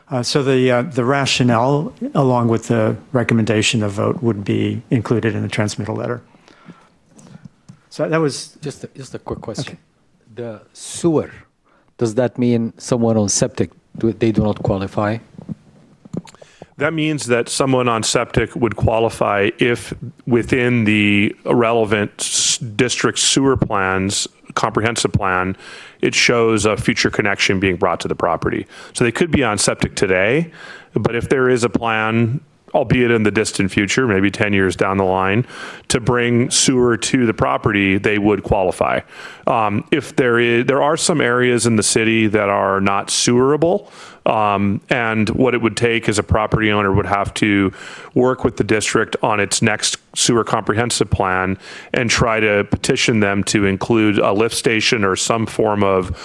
the rationale, along with the recommendation of vote, would be included in the transmittal letter. So that was Just a quick question. The sewer, does that mean someone on septic, they do not qualify? That means that someone on septic would qualify if within the relevant district sewer plans, comprehensive plan, it shows a future connection being brought to the property. So they could be on septic today, but if there is a plan, albeit in the distant future, maybe 10 years down the line, to bring sewer to the property, they would qualify. If there are some areas in the city that are not sewerable, and what it would take is a property owner would have to work with the district on its next sewer comprehensive plan and try to petition them to include a lift station or some form of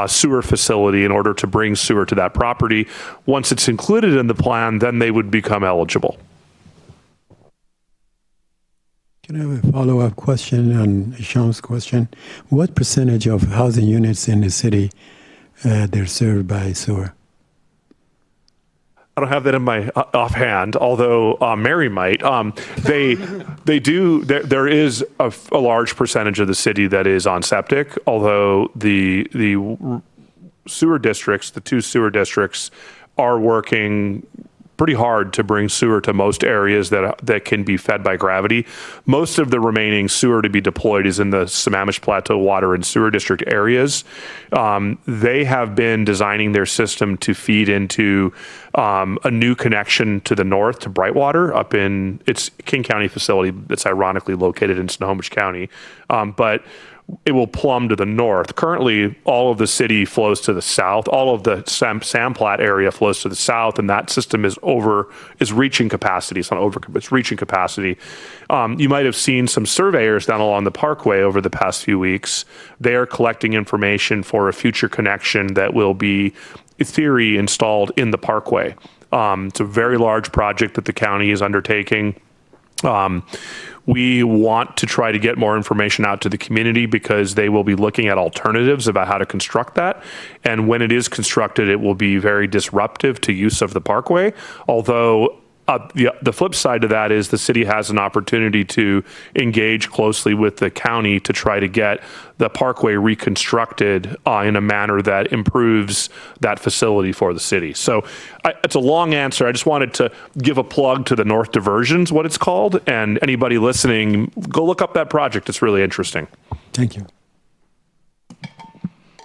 sewer facility in order to bring sewer to that property. Once it's included in the plan, then they would become eligible. Can I have a follow-up question on Sean's question? What percentage of housing units in the city they're served by sewer? I don't have that in my offhand, although Mary might. They do. There is a large percentage of the city that is on septic, although the sewer districts, the two sewer districts, are working pretty hard to bring sewer to most areas that can be fed by gravity. Most of the remaining sewer to be deployed is in the Sammamish Plateau Water and Sewer District areas. They have been designing their system to feed into a new connection to the north to Brightwater up in its King County facility that's ironically located in Snohomish County. But it will plumb to the north. Currently, all of the city flows to the south. All of the Samplat area flows to the south, and that system is reaching capacity. It's not over, it's reaching capacity. You might have seen some surveyors down along the parkway over the past few weeks. They are collecting information for a future connection that will be, in theory, installed in the parkway. It's a very large project that the county is undertaking. We want to try to get more information out to the community because they will be looking at alternatives about how to construct that. And when it is constructed, it will be very disruptive to use of the parkway. Although the flip side to that is the city has an opportunity to engage closely with the county to try to get the parkway reconstructed in a manner that improves that facility for the city. So it's a long answer. I just wanted to give a plug to the North Diversions, what it's called, and anybody listening, go look up that project. It's really interesting. Thank you.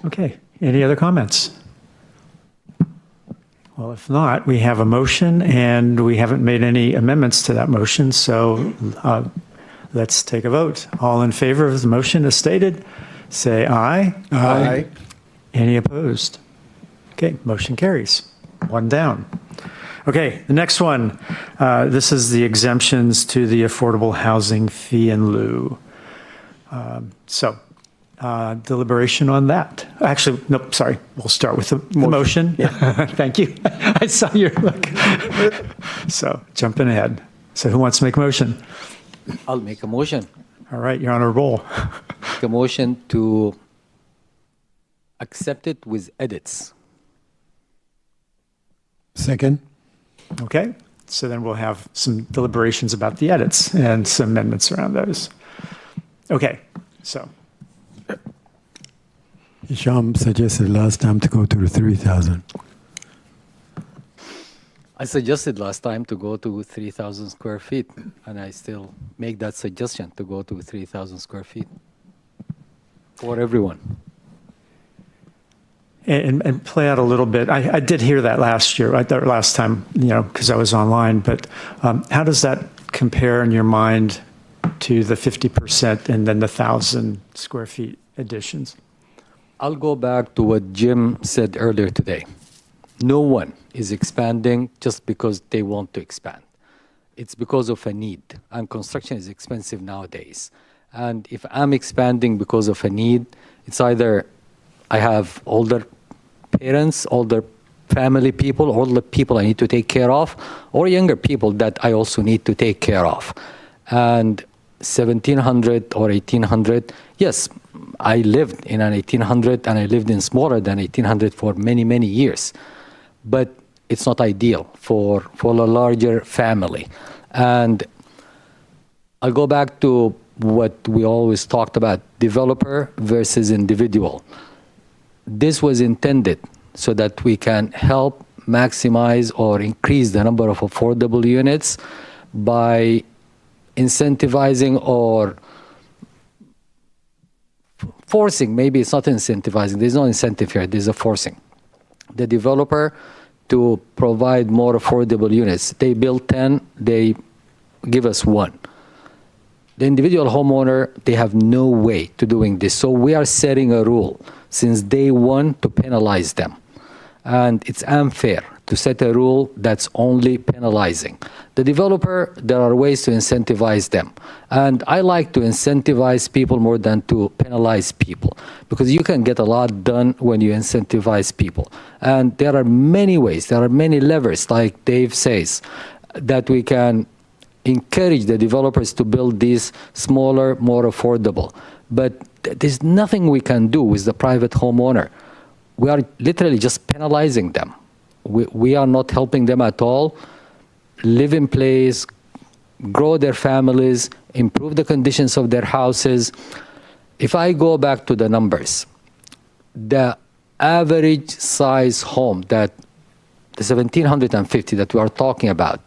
okay. Any other comments? Well, if not, we have a motion, and we haven't made any amendments to that motion, so let's take a vote. All in favor of the motion as stated, say aye. Aye. Any opposed? Okay, motion carries. One down. Okay, the next one. This is the exemptions to the affordable housing fee in lieu. Deliberation on that. Actually, nope, sorry. We'll start with the motion. Thank you. I saw your look. So, jumping ahead. So, who wants to make a motion? I'll make a motion. All right, you're on a roll. Make a motion to accept it with edits. Second? Okay, so then we'll have some deliberations about the edits and some amendments around those. Okay, so. Sean suggested last time to go to 3,000. I suggested last time to go to 3,000 square feet, and I still make that suggestion to go to 3,000 square feet for everyone. And play out a little bit. I did hear that last time, because I was online, but how does that compare in your mind to the 50% and then the 1,000 square feet additions? I'll go back to what Jim said earlier today. No one is expanding just because they want to expand. It's because of a need, and construction is expensive nowadays. And if I'm expanding because of a need, it's either I have older parents, older family people, older people I need to take care of, or younger people that I also need to take care of. And 1700 or 1800, yes, I lived in an 1800 and I lived in smaller than 1800 for many, many years. But it's not ideal for a larger family. And I'll go back to what we always talked about, developer versus individual. This was intended so that we can help maximize or increase the number of affordable units by incentivizing or forcing, maybe it's not incentivizing, there's no incentive here, there's a forcing. The developer to provide more affordable units. They build 10, they give us 1. The individual homeowner, they have no way to doing this. So we are setting a rule since day one to penalize them. And it's unfair to set a rule that's only penalizing. The developer, there are ways to incentivize them. And I like to incentivize people more than to penalize people, because you can get a lot done when you incentivize people. And there are many ways, there are many levers, like Dave says, that we can encourage the developers to build these smaller, more affordable. But there's nothing we can do with the private homeowner. We are literally just penalizing them. We are not helping them at all live in place, grow their families, improve the conditions of their houses. If I go back to the numbers, the average size home that the 1750 that we are talking about,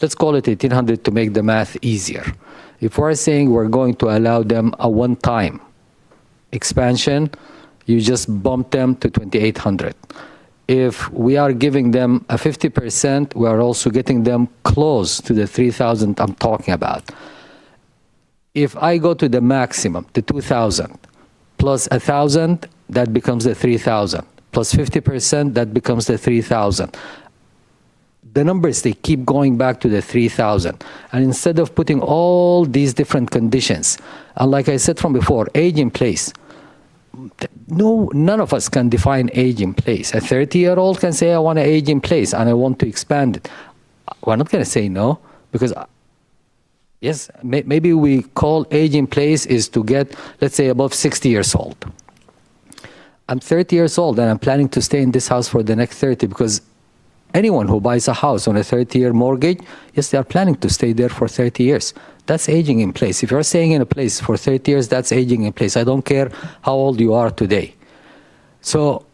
let's call it 1800 to make the math easier. If we're saying we're going to allow them a one-time expansion, you just bump them to 2800. If we are giving them a 50%, we are also getting them close to the 3,000 I'm talking about. If I go to the maximum, the 2,000, plus 1,000, that becomes the 3,000. Plus 50%, that becomes the 3,000. The numbers, they keep going back to the 3,000. And instead of putting all these different conditions, and like I said from before, age in place, none of us can define age in place. A 30-year-old can say, I want to age in place and I want to expand it. We're not going to say no, because yes, maybe we call age in place is to get, let's say, above 60 years old. I'm 30 years old and I'm planning to stay in this house for the next 30, because anyone who buys a house on a 30-year mortgage, yes, they are planning to stay there for 30 years. That's aging in place. If you're staying in a place for 30 years, that's aging in place. I don't care how old you are today. So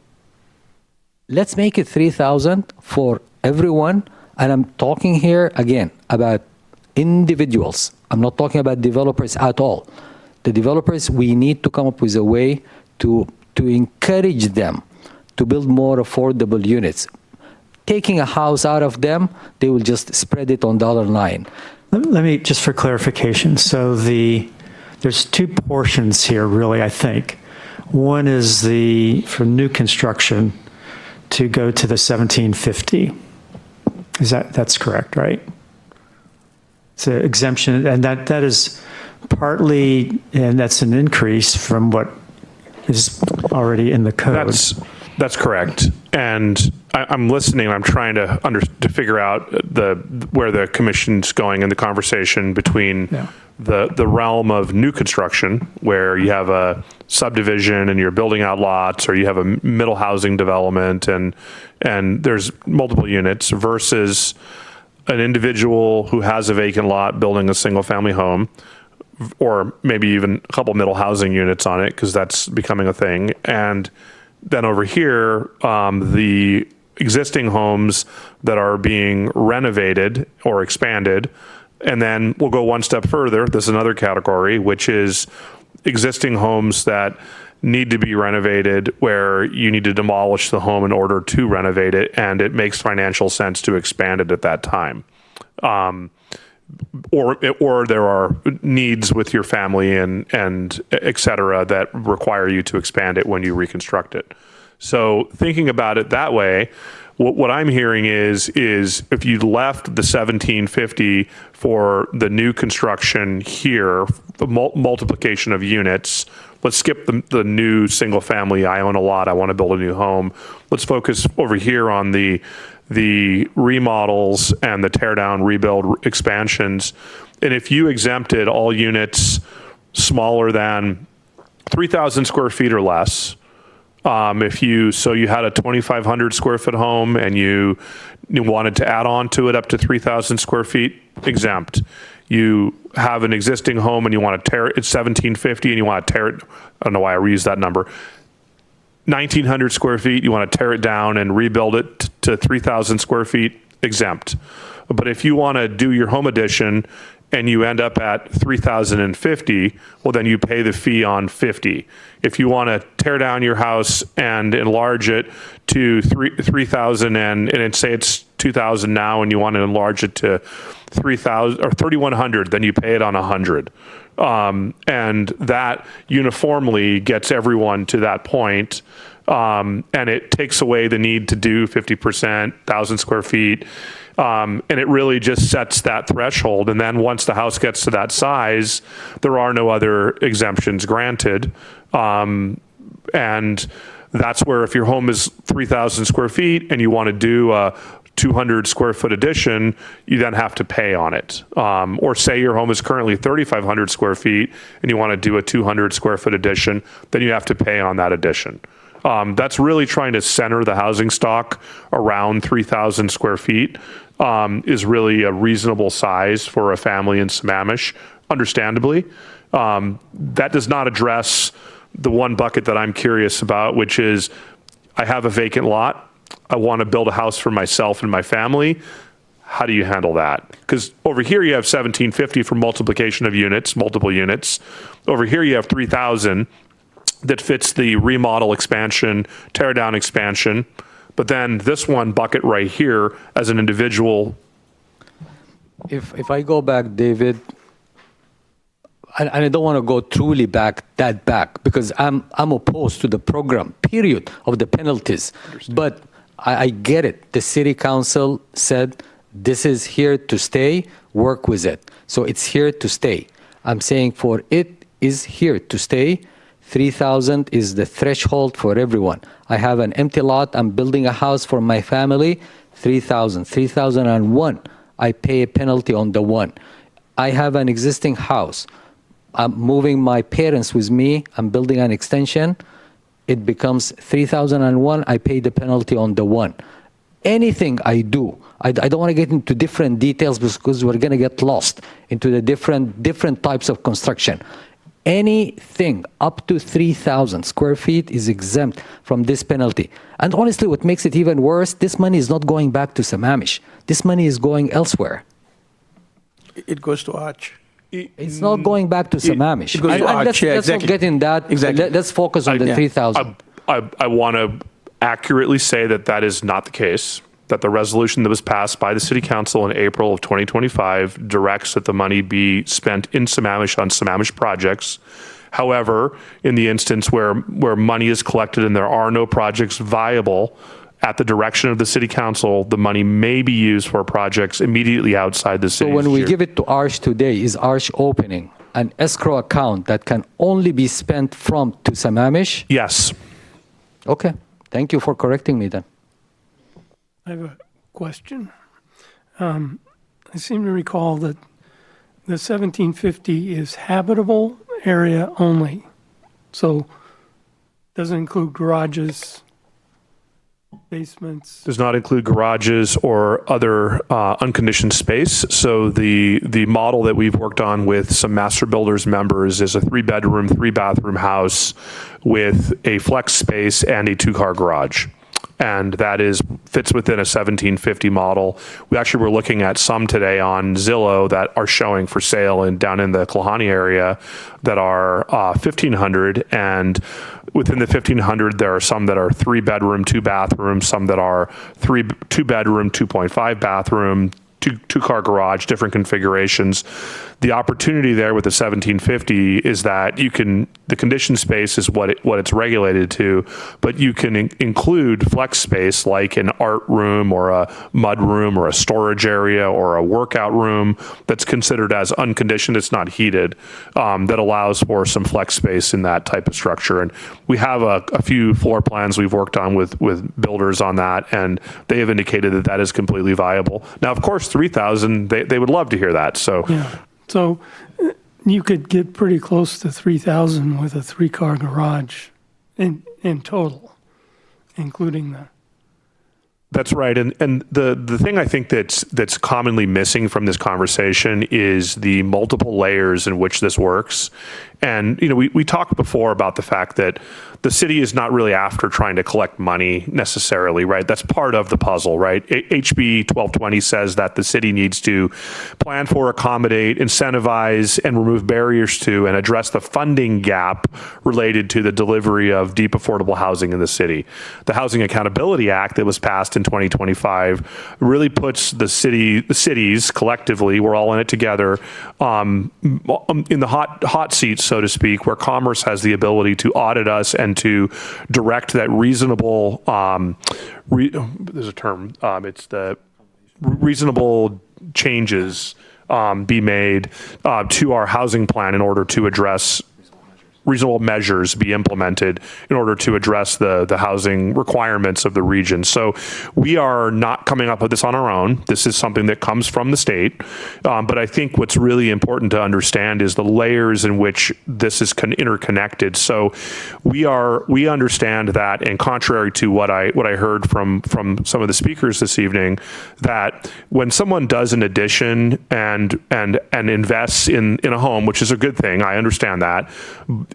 let's make it 3,000 for everyone. And I'm talking here, again, about individuals. I'm not talking about developers at all. The developers, we need to come up with a way to encourage them to build more affordable units. Taking a house out of them, they will just spread it on the other line. Let me, just for clarification, so there's two portions here, really, I think. One is for new construction to go to the 1750. That's correct, right? It's an exemption, and that is partly, and that's an increase from what is already in the code. That's correct. And I'm listening. I'm trying to figure out where the commission's going in the conversation between the realm of new construction, where you have a subdivision and you're building out lots, or you have a middle housing development and there's multiple units, versus an individual who has a vacant lot building a single family home, or maybe even a couple middle housing units on it, because that's becoming a thing. And then over here, the existing homes that are being renovated or expanded. And then we'll go one step further. This is another category, which is existing homes that need to be renovated, where you need to demolish the home in order to renovate it, and it makes financial sense to expand it at that time. Or there are needs with your family and et cetera that require you to expand it when you reconstruct it. So thinking about it that way, What I'm hearing is if you left the 1750 for the new construction here, the multiplication of units, let's skip the new single family, I own a lot, I want to build a new home. Let's focus over here on the remodels and the tear down, rebuild, expansions. And if you exempted all units smaller than 3,000 square feet or less, if you had a 2,500 square foot home and you wanted to add on to it up to 3,000 square feet, exempt. You have an existing home and you want to tear it, it's 1,750 and you want to tear it, I don't know why I reused that number, 1,900 square feet, you want to tear it down and rebuild it to 3,000 square feet, exempt. But if you want to do your home addition and you end up at 3,050, well, then you pay the fee on 50. If you want to tear down your house and enlarge it to 3,000 and say it's 2,000 now and you want to enlarge it to 3,000 or 3,100, then you pay it on 100. And that uniformly gets everyone to that point. And it takes away the need to do 50%, 1,000 square feet. And it really just sets that threshold. And then once the house gets to that size, there are no other exemptions granted. And that's where if your home is 3,000 square feet and you want to do a 200 square foot addition, you then have to pay on it. Or say your home is currently 3,500 square feet and you want to do a 200 square foot addition, then you have to pay on that addition. That's really trying to center the housing stock around 3,000 square feet, is really a reasonable size for a family in Sammamish, understandably. That does not address the one bucket that I'm curious about, which is I have a vacant lot. I want to build a house for myself and my family. How do you handle that? Because over here you have 1,750 for multiplication of units, multiple units. Over here you have 3,000 that fits the remodel expansion, tear down expansion. But then this one bucket right here as an individual. If I go back, David, and I don't want to go truly back because I'm opposed to the program, period, of the penalties. But I get it. The city council said this is here to stay, work with it. So it's here to stay. I'm saying for it is here to stay. 3,000 is the threshold for everyone. I have an empty lot. I'm building a house for my family. 3,000, 3,001. I pay a penalty on the one. I have an existing house. I'm moving my parents with me. I'm building an extension. It becomes 3,001. I pay the penalty on the one. Anything I do, I don't want to get into different details because we're going to get lost into the different types of construction. Anything up to 3,000 square feet is exempt from this penalty. And honestly, what makes it even worse, this money is not going back to Sammamish. This money is going elsewhere. It goes to Arch. It's not going back to Sammamish. It goes to Arch, Let's exactly. not get in that. Exactly. Let's focus on the 3,000. I want to accurately say that is not the case, that the resolution that was passed by the City Council in April of 2025 directs that the money be spent in Sammamish on Sammamish projects. However, in the instance where money is collected and there are no projects viable, at the direction of the City Council, the money may be used for projects immediately outside the city. So when we give it to Arch today, is Arch opening an escrow account that can only be spent to Sammamish? Yes. Okay. Thank you for correcting me then. I have a question. I seem to recall that the 1750 is habitable area only. So doesn't include garages, basements. Does not include garages or other unconditioned space. So the model that we've worked on with some master builders members is a 3-bedroom, 3-bathroom house with a flex space and a 2-car garage. And that fits within a 1750 model. We actually were looking at some today on Zillow that are showing for sale down in the Klahani area that are 1,500. And within the 1,500, there are some that are 3-bedroom, 2-bathroom, some that are 2-bedroom, 2.5 bathroom, 2-car garage, different configurations. The opportunity there with the 1750 is that you can the conditioned space is what it's regulated to, but you can include flex space like an art room or a mud room or a storage area or a workout room that's considered as unconditioned. It's not heated, that allows for some flex space in that type of structure. And we have a few floor plans we've worked on with builders on that, and they have indicated that that is completely viable. Now, of course, 3,000, they would love to hear that. So. Yeah. So you could get pretty close to 3,000 with a 3-car garage in total, including the. That's right. And the thing I think that's commonly missing from this conversation is the multiple layers in which this works. And, we talked before about the fact that the city is not really after trying to collect money necessarily, right? That's part of the puzzle, right? HB 1220 says that the city needs to plan for, accommodate, incentivize, and remove barriers to and address the funding gap related to the delivery of deep affordable housing in the city. The Housing Accountability Act that was passed in 2025 really puts the cities collectively, we're all in it together, in the hot seats, so to speak, where Commerce has the ability to audit us and to direct that reasonable, there's a term, it's the reasonable changes be made to our housing plan in order to address reasonable measures be implemented in order to address the housing requirements of the region. So we are not coming up with this on our own. This is something that comes from the state. But I think what's really important to understand is the layers in which this is interconnected. So we understand that, and contrary to what I heard from some of the speakers this evening, that when someone does an addition and invests in a home, which is a good thing, I understand that,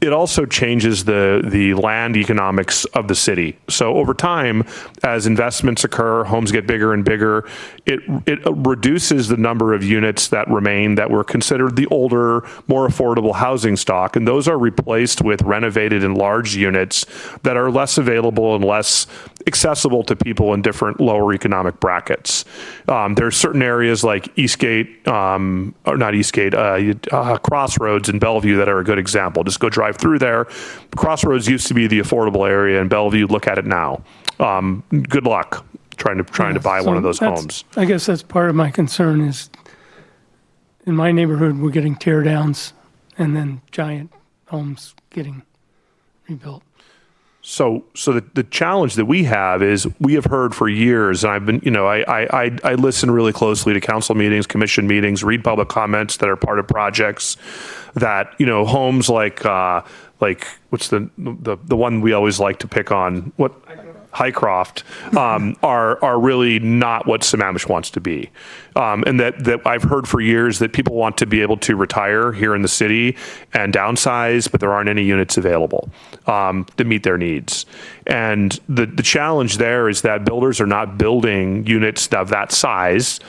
it also changes the land economics of the city. So over time, as investments occur, homes get bigger and bigger, it reduces the number of units that remain that were considered the older, more affordable housing stock, and those are replaced with renovated and large units that are less available and less accessible to people in different lower economic brackets. There are certain areas like Crossroads in Bellevue that are a good example. Just go drive through there. Crossroads used to be the affordable area in Bellevue. Look at it now. Good luck trying to buy one of those homes. I guess that's part of my concern is in my neighborhood, we're getting tear downs and then giant homes getting rebuilt. So the challenge that we have is we have heard for years, and I've been, I listen really closely to council meetings, commission meetings, read public comments that are part of projects that, homes like what's the one we always like to pick on, Highcroft, are really not what Sammamish wants to be. And that I've heard for years that people want to be able to retire here in the city and downsize, but there aren't any units available to meet their needs. And the challenge there is that builders are not building units of that size,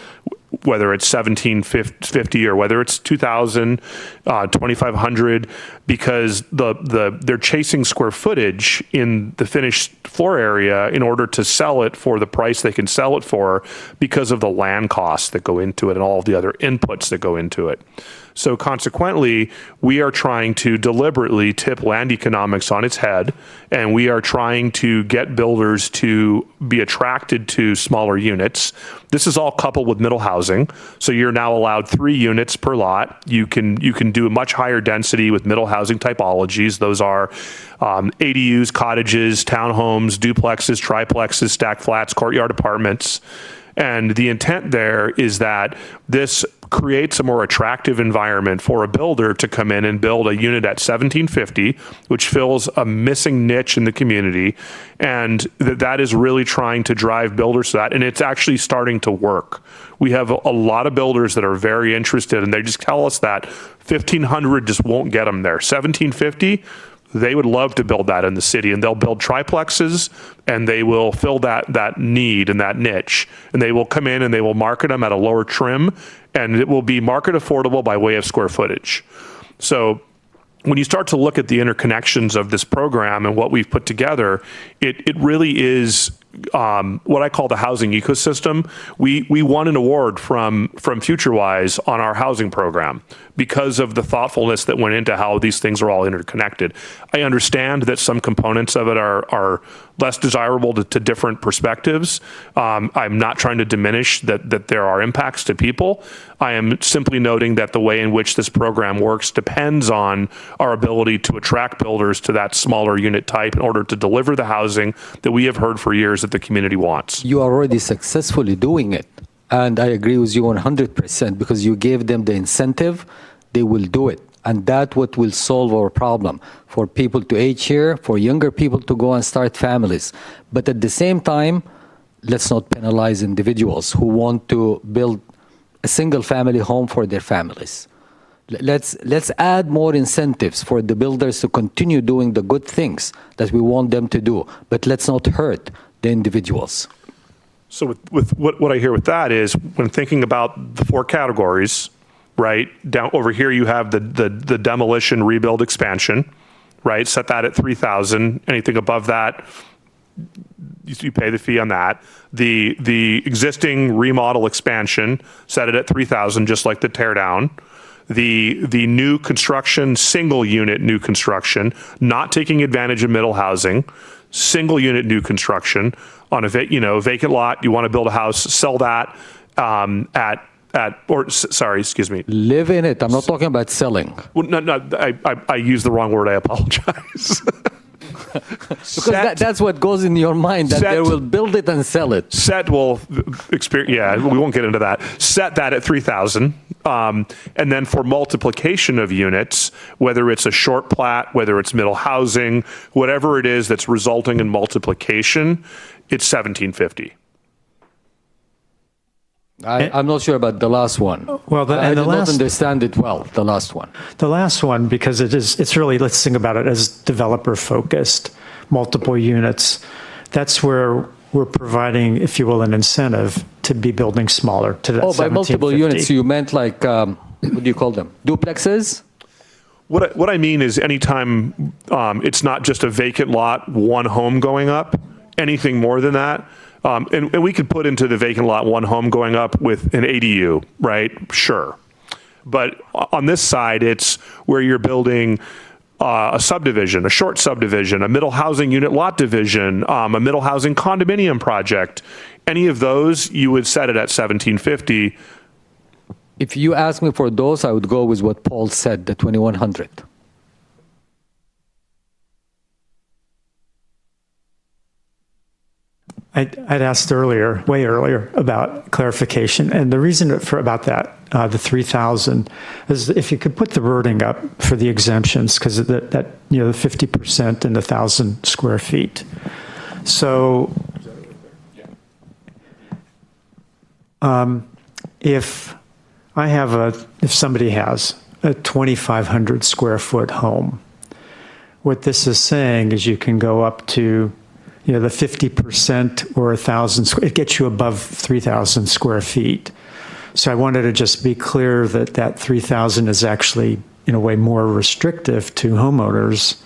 whether it's 1,750 or whether it's 2,000, 2,500, because they're chasing square footage in the finished floor area in order to sell it for the price they can sell it for because of the land costs that go into it and all of the other inputs that go into it. So consequently, we are trying to deliberately tip land economics on its head, and we are trying to get builders to be attracted to smaller units. This is all coupled with middle housing. So you're now allowed 3 units per lot. You can do a much higher density with middle housing typologies. Those are ADUs, cottages, townhomes, duplexes, triplexes, stacked flats, courtyard apartments. And the intent there is that this creates a more attractive environment for a builder to come in and build a unit at 1,750, which fills a missing niche in the community. And that is really trying to drive builders to that. And it's actually starting to work. We have a lot of builders that are very interested, and they just tell us that 1,500 just won't get them there. 1,750, they would love to build that in the city, and they'll build triplexes, and they will fill that need and that niche, and they will come in and they will market them at a lower trim, and it will be market affordable by way of square footage. So when you start to look at the interconnections of this program and what we've put together, it really is what I call the housing ecosystem. We won an award from FutureWise on our housing program because of the thoughtfulness that went into how these things are all interconnected. I understand that some components of it are less desirable to different perspectives. I'm not trying to diminish that there are impacts to people. I am simply noting that the way in which this program works depends on our ability to attract builders to that smaller unit type in order to deliver the housing that we have heard for years that the community wants. You are already successfully doing it. And I agree with you 100% because you gave them the incentive, they will do it. And that's what will solve our problem for people to age here, for younger people to go and start families. But at the same time, let's not penalize individuals who want to build a single family home for their families. Let's add more incentives for the builders to continue doing the good things that we want them to do, but let's not hurt the individuals. So with what I hear with that is when thinking about the 4 categories, right, down over here you have the demolition, rebuild, expansion, right? Set that at 3,000. Anything above that, you pay the fee on that. The existing remodel expansion, set it at 3,000, just like the tear down. The new construction, single unit new construction, not taking advantage of middle housing, single unit new construction on a vacant lot. You want to build a house, sell that excuse me. Live in it. I'm not talking about selling. Well, no, I used the wrong word. I apologize. Because that's what goes in your mind, that they will build it and sell it. We won't get into that. Set that at 3,000. And then for multiplication of units, whether it's a short plat, whether it's middle housing, whatever it is that's resulting in multiplication, it's 1,750. I'm not sure about the last one. Well, I did not understand it well, the last one. The last one, because it's really, let's think about it as developer focused, multiple units. That's where we're providing, if you will, an incentive to be building smaller to that 1750. By multiple units, you meant like, what do you call them? Duplexes? What I mean is anytime it's not just a vacant lot, one home going up, anything more than that. And we could put into the vacant lot one home going up with an ADU, right? Sure. But on this side, it's where you're building a subdivision, a short subdivision, a middle housing unit lot division, a middle housing condominium project. Any of those, you would set it at 1,750. If you ask me for those, I would go with what Paul said, the 2,100. I'd asked way earlier about clarification, and the reason about that, the 3,000, is if you could put the wording up for the exemptions, because that the 50% and the 1,000 square feet. So, if somebody has a 2,500 square foot home, what this is saying is you can go up to the 50% or 1,000, it gets you above 3,000 square feet. So I wanted to just be clear that 3,000 is actually, in a way, more restrictive to homeowners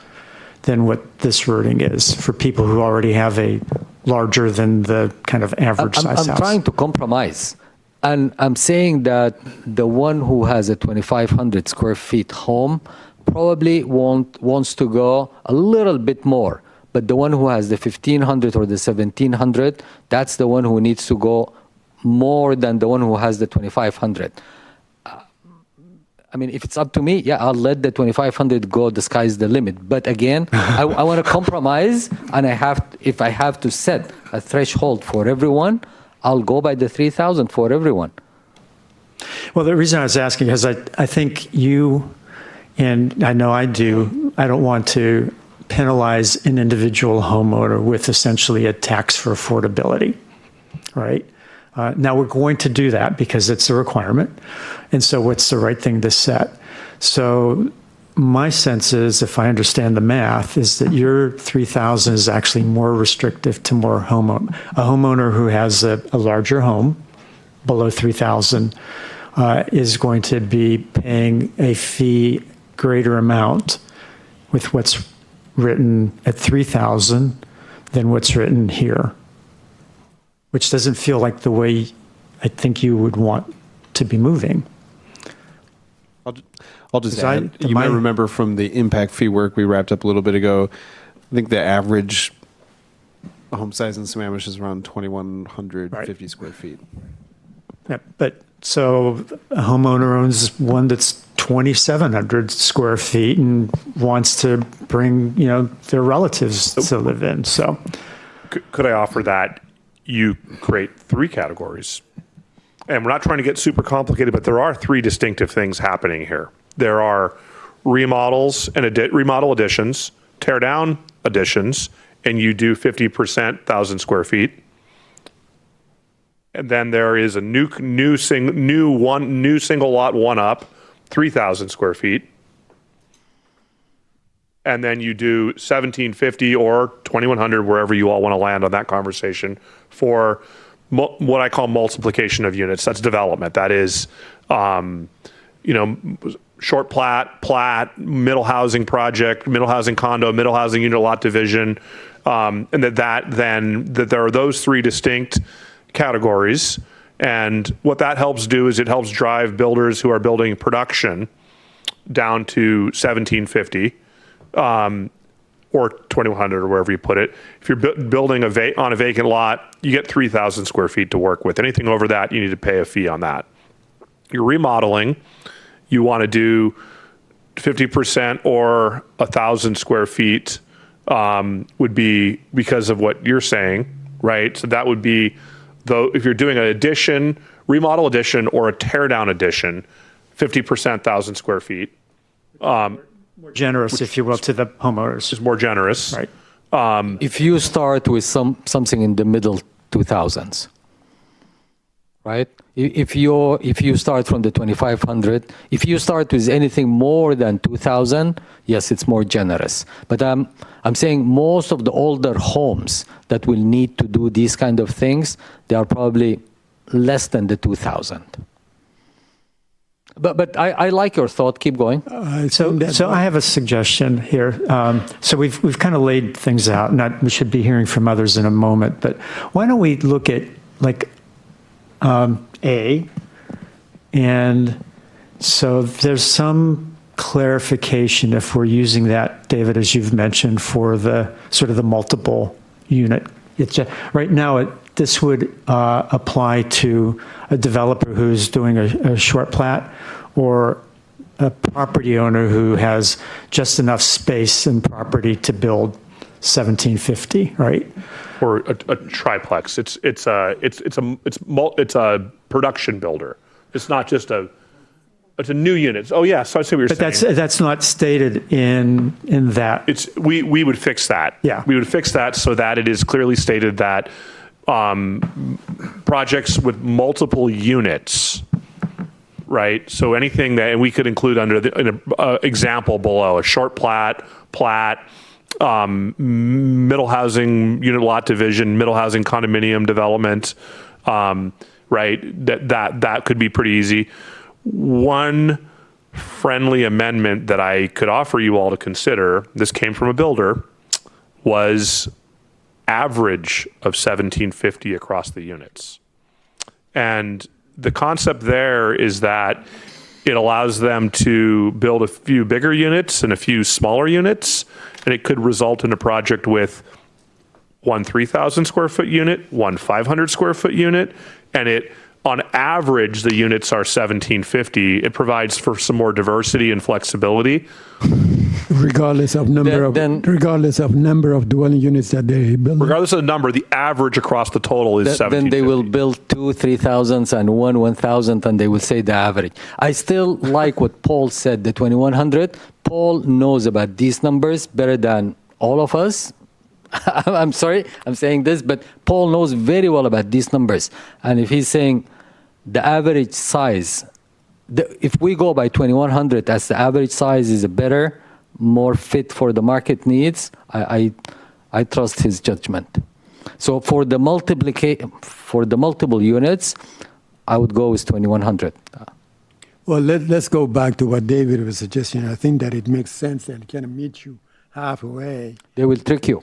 than what this wording is for people who already have a larger than the kind of average size house. I'm trying to compromise. And I'm saying that the one who has a 2,500 square feet home probably wants to go a little bit more. But the one who has the 1,500 or the 1,700, that's the one who needs to go more than the one who has the 2,500. I mean, if it's up to me, I'll let the 2,500 go. The sky's the limit. But again, I want to compromise, and if I have to set a threshold for everyone, I'll go by the 3,000 for everyone. Well, the reason I was asking is I think you, and I know I do, I don't want to penalize an individual homeowner with essentially a tax for affordability, right? Now we're going to do that because it's a requirement. And so what's the right thing to set? So my sense is, if I understand the math, is that your 3,000 is actually more restrictive to more homeowner. A homeowner who has a larger home below 3,000 is going to be paying a fee greater amount with what's written at 3,000 than what's written here. which doesn't feel like the way I think you would want to be moving. I'll just Is I- add, am you might I- remember from the impact fee work we wrapped up a little bit ago, I think the average home size in Sammamish is around 2,150 square feet. Yeah, but so a homeowner owns one that's 2,700 square feet and wants to bring, their relatives to live in. So, Could I offer that you create 3 categories? And we're not trying to get super complicated, but there are 3 distinctive things happening here. There are remodels and remodel additions, tear down additions, and you do 50%, 1,000 square feet. And then there is a new single lot one up, 3,000 square feet. And then you do 1,750 or 2,100, wherever you all want to land on that conversation, for what I call multiplication of units. That's development. That is, short plat, middle housing project, middle housing condo, middle housing unit lot division, and that there are those 3 distinct categories. And what that helps do is it helps drive builders who are building production down to 1,750 or 2,100 or wherever you put it. If you're building on a vacant lot, you get 3,000 square feet to work with. Anything over that, you need to pay a fee on that. You're remodeling, you want to do 50% or 1,000 square feet would be because of what you're saying, right? So that would be, though, if you're doing an addition, remodel addition, or a tear down addition, 50%, 1,000 square feet. more generous, if you will, to the homeowners. Is more generous. Right. If you start with something in the middle 2000s, right? If you start from the 2,500, if you start with anything more than 2,000, yes, it's more generous. But I'm saying most of the older homes that will need to do these kind of things, they are probably less than the 2,000. But I like your thought. Keep going. So I have a suggestion here. So we've kind of laid things out, and we should be hearing from others in a moment. But why don't we look at like A, and so there's some clarification if we're using that, David, as you've mentioned, for the sort of the multiple unit. Right now, this would apply to a developer who's doing a short plat or a property owner who has just enough space and property to build 1,750, right? Or a triplex. It's a production builder. It's not just it's a new unit. Oh yeah, so I see what you're saying. But that's not stated in that. We would fix that. Yeah. We would fix that so that it is clearly stated that projects with multiple units, right? So anything that, and we could include under the example below, a short plat, middle housing unit lot division, middle housing condominium development, right? That could be pretty easy. One friendly amendment that I could offer you all to consider, this came from a builder, was average of 1,750 across the units. And the concept there is that it allows them to build a few bigger units and a few smaller units, and it could result in a project with one 3,000 square foot unit, one 500 square foot unit, and on average, the units are 1,750. It provides for some more diversity and flexibility. Regardless of number of dwelling units that they build. Regardless of the number, the average across the total is 1,750. Then they will build 2,000, 3,000 and 1,000, and they will say the average. I still like what Paul said, the 2,100. Paul knows about these numbers better than all of us. I'm sorry, I'm saying this, but Paul knows very well about these numbers. And if he's saying the average size, if we go by 2,100 as the average size is a better, more fit for the market needs, I trust his judgment. So for the multiple units, I would go with 2,100. Well, let's go back to what David was suggesting. I think that it makes sense and kind of meet you halfway. They will trick you.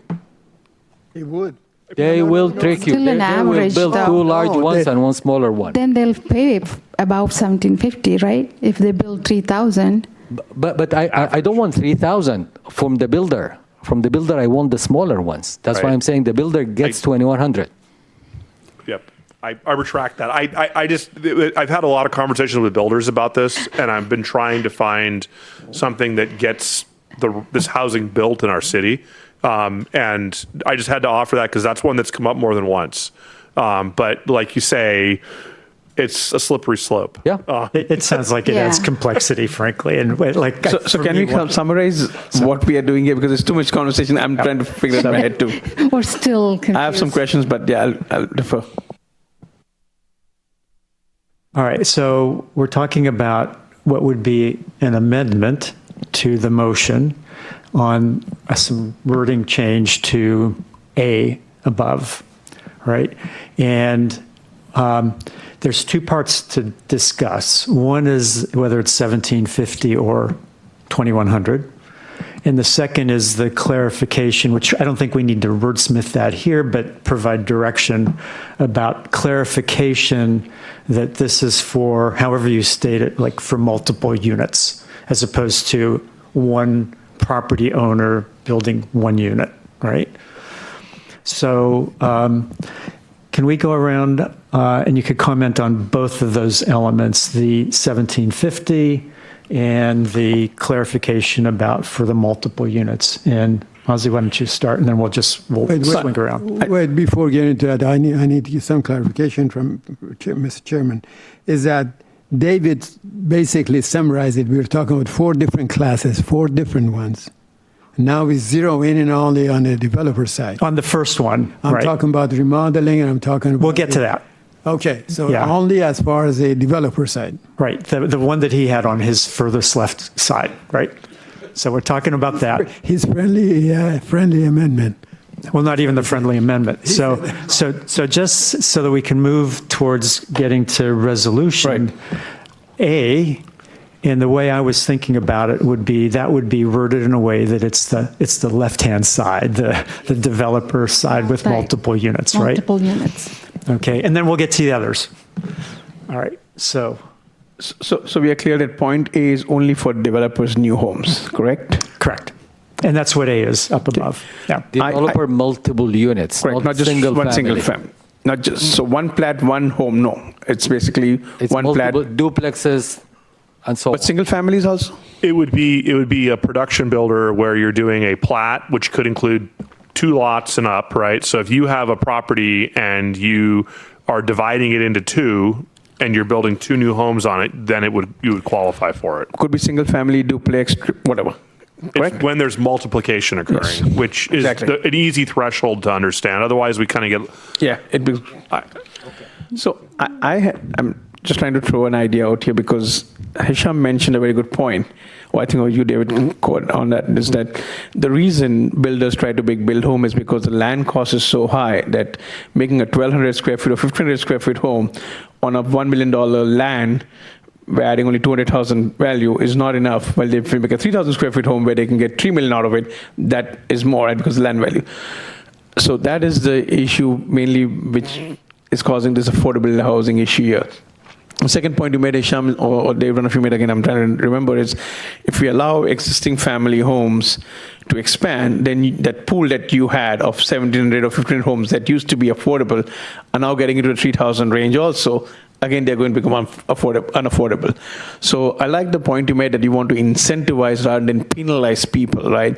It would. They will trick you. Still an They will average, build though. two large No, ones they- and one smaller one. Then they'll pay about 1750, right? If they build 3,000. But I don't want 3,000 from the builder. From the builder, I want the smaller ones. That's why Right. I'm saying the builder gets 2,100. Yep. I retract that. I've had a lot of conversations with builders about this, and I've been trying to find something that gets this housing built in our city. And I just had to offer that because that's one that's come up more than once. But like you say, it's a slippery slope. Yeah. It sounds like it adds Yeah. complexity, frankly, and like. So for can me, we summarize what we are doing here? Because there's too much conversation. I'm trying to figure it out in my head too. We're still confused. I have some questions, but yeah, I'll defer. All right, so we're talking about what would be an amendment to the motion on some wording change to A above, right? And there's two parts to discuss. One is whether it's 1750 or 2100. And the second is the clarification, which I don't think we need to wordsmith that here, but provide direction about clarification that this is for, however you state it, like for multiple units, as opposed to one property owner building one unit, right? So can we go around and you could comment on both of those elements, the 1750 and the clarification about for the multiple units. And Ozzy, why don't you start, and then we'll swing around. Wait, before getting into that, I need to get some clarification from Mr. Chairman. Is that David basically summarized it. We were talking about 4 different classes, 4 different ones. Now we zero in and only on the developer side. On the first one, I'm right? talking about remodeling, and I'm talking about... We'll get to that. Okay, so Yeah. only as far as the developer side. Right, the one that he had on his furthest left side, right? So we're talking about that. His friendly amendment. Well, not even the friendly amendment. So just so that we can move towards getting to resolution, A, and the way I was thinking about it would be worded in a way that it's the left-hand side, the developer side with Right. multiple units, right? Multiple units. Okay, and then we'll get to the others. All right, so. So we are clear that point A is only for developers' new homes, correct? Correct. And that's what A is up above. Yeah. Developer multiple units, Correct, not just single one family. single family. Not just, so one plat, one home, no. It's basically It's one plat. multiple duplexes and so on. But single families also? It would be a production builder where you're doing a plat, which could include 2 lots and up, right? So if you have a property and you are dividing it into 2 and you're building 2 new homes on it, then you would qualify for it. Could be single family, duplex, whatever. Correct? It's when there's multiplication occurring, which is Exactly. an easy threshold to understand. Otherwise, we kind of get. Yeah, So I'm just trying to throw an idea out here because Hisham mentioned a very good point. Well, I think you, David, quote on that is that the reason builders try to build home is because the land cost is so high that making a 1,200 square feet or 1,500 square feet home on a $1 million land, where adding only 200,000 value is not enough. Well, if you make a 3,000 square feet home where they can get 3 million out of it, that is more, right, because of land value. So that is the issue mainly which is causing this affordable housing issue here. The second point you made, Hisham, or Dave, I don't know if you made again, I'm trying to remember, is if we allow existing family homes to expand, then that pool that you had of 1,700 or 1,500 homes that used to be affordable are now getting into the 3,000 range also. Again, they're going to become unaffordable. So I like the point you made that you want to incentivize rather than penalize people, right?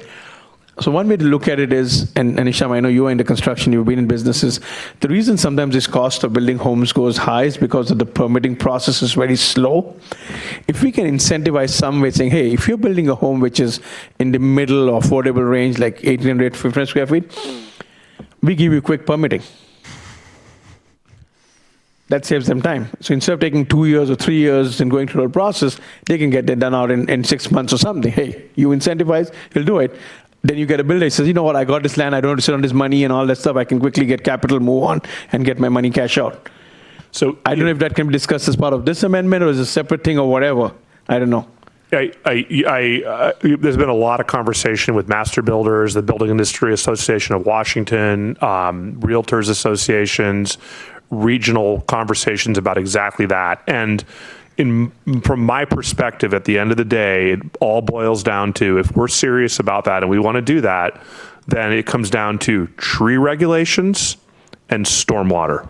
So one way to look at it is, and Hisham, I know you are in the construction, you've been in businesses. The reason sometimes this cost of building homes goes high is because of the permitting process is very slow. If we can incentivize some way saying, hey, if you're building a home which is in the middle or affordable range, like 1,800, 1,500 square feet, we give you quick permitting. That saves them time. So instead of taking 2 years or 3 years and going through the process, they can get it done out in 6 months or something. Hey, you incentivize, you'll do it. Then you get a builder who says, you know what, I got this land, I don't have to sit on this money and all that stuff. I can quickly get capital, move on, and get my money cash out. So I don't know if that can be discussed as part of this amendment or as a separate thing or whatever. I don't know. There's been a lot of conversation with master builders, the Building Industry Association of Washington, realtors associations, regional conversations about exactly that. And from my perspective, at the end of the day, it all boils down to, if we're serious about that and we want to do that, then it comes down to tree regulations and stormwater.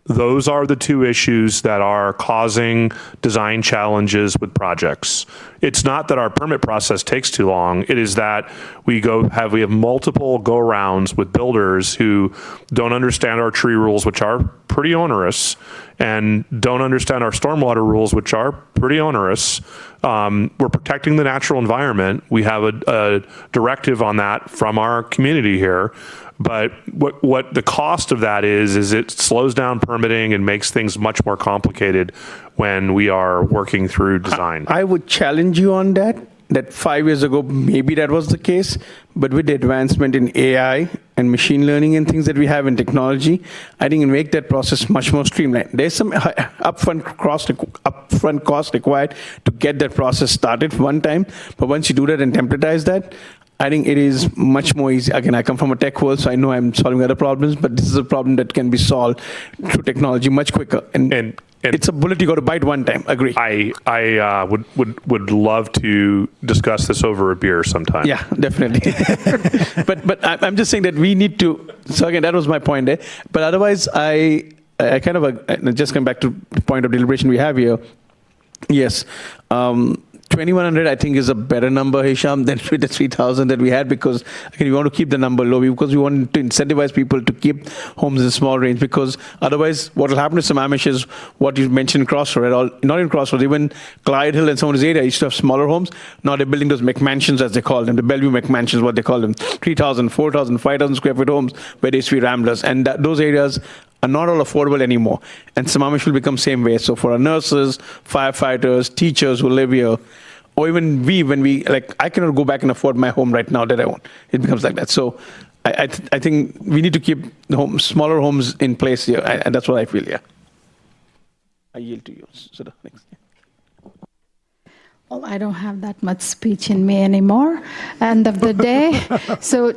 Those are the two issues that are causing design challenges with projects. It's not that our permit process takes too long. It is that we have multiple go-rounds with builders who don't understand our tree rules, which are pretty onerous, and don't understand our stormwater rules, which are pretty onerous. We're protecting the natural environment. We have a directive on that from our community here. But what the cost of that is it slows down permitting and makes things much more complicated when we are working through design. I would challenge you on that 5 years ago, maybe that was the case, but with the advancement in AI and machine learning and things that we have in technology, I think it make that process much more streamlined. There's some upfront cost required to get that process started one time, but once you do that and templatize that, I think it is much more easy. Again, I come from a tech world, so I know I'm solving other problems, but this is a problem that can be solved through technology much quicker. And it's a bullet you got to bite one time. Agree. I would love to discuss this over a beer sometime. Yeah, definitely. but I'm just saying that we need to. So again, that was my point there. But otherwise, I kind of just come back to the point of deliberation we have here. Yes. 2,100, I think, is a better number, Hisham, than the 3,000 that we had, because again, we want to keep the number low because we want to incentivize people to keep homes in small range, because otherwise what will happen to Sammamish is what you mentioned in Crossroads, not in Crossroads, even Clyde Hill and some of these areas used to have smaller homes. Now they're building those McMansions, as they call them, the Bellevue McMansions, what they call them, 3,000, 4,000, 5,000 square foot homes where they used to be Ramblers. And those areas are not all affordable anymore. And Sammamish will become same way. So for our nurses, firefighters, teachers who live here, or even when we, like, I cannot go back and afford my home right now that I own. It becomes like that. So I think we need to keep the smaller homes in place here. And that's what I feel, yeah. I yield to you. So the next. Well, I don't have that much speech in me anymore. End of the day. So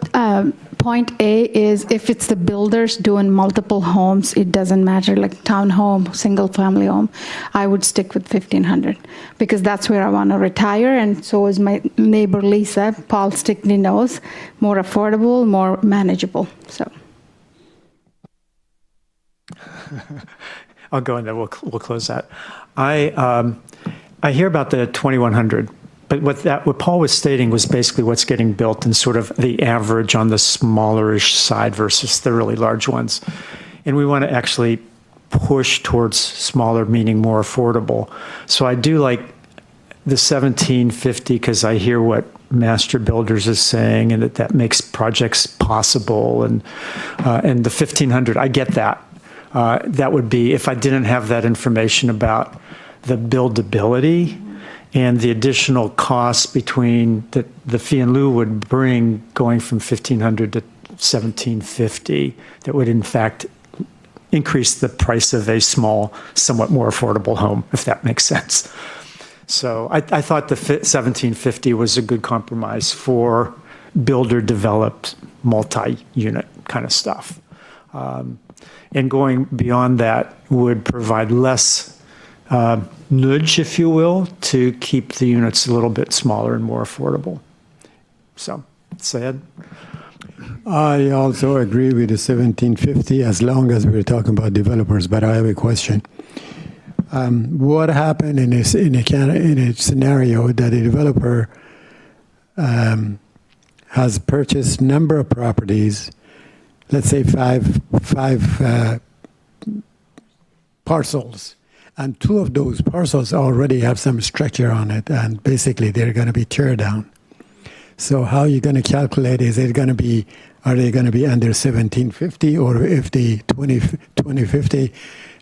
point A is, if it's the builders doing multiple homes, it doesn't matter, like townhome, single family home, I would stick with 1,500 because that's where I want to retire. And so is my neighbor Lisa. Paul Stickney knows, more affordable, more manageable. So I'll go and then we'll close that. I hear about the 2,100, but what Paul was stating was basically what's getting built and sort of the average on the smallerish side versus the really large ones. And we want to actually push towards smaller, meaning more affordable. So I do like the 1,750 because I hear what Master Builders is saying, and that makes projects possible. And the 1,500, I get that. That would be, if I didn't have that information about the buildability and the additional costs between the fee in lieu would bring going from 1,500 to 1,750, that would in fact increase the price of a small, somewhat more affordable home, if that makes sense. So I thought the 1,750 was a good compromise for builder-developed multi-unit kind of stuff. And going beyond that would provide less nudge, if you will, to keep the units a little bit smaller and more affordable. So, Syed? I also agree with the 1,750 as long as we're talking about developers, but I have a question. What happened in a scenario that a developer has purchased number of properties, let's say five parcels, and two of those parcels already have some structure on it, and basically they're going to be tear down. So how are you going to calculate? Are they going to be under 1,750, or if the 2050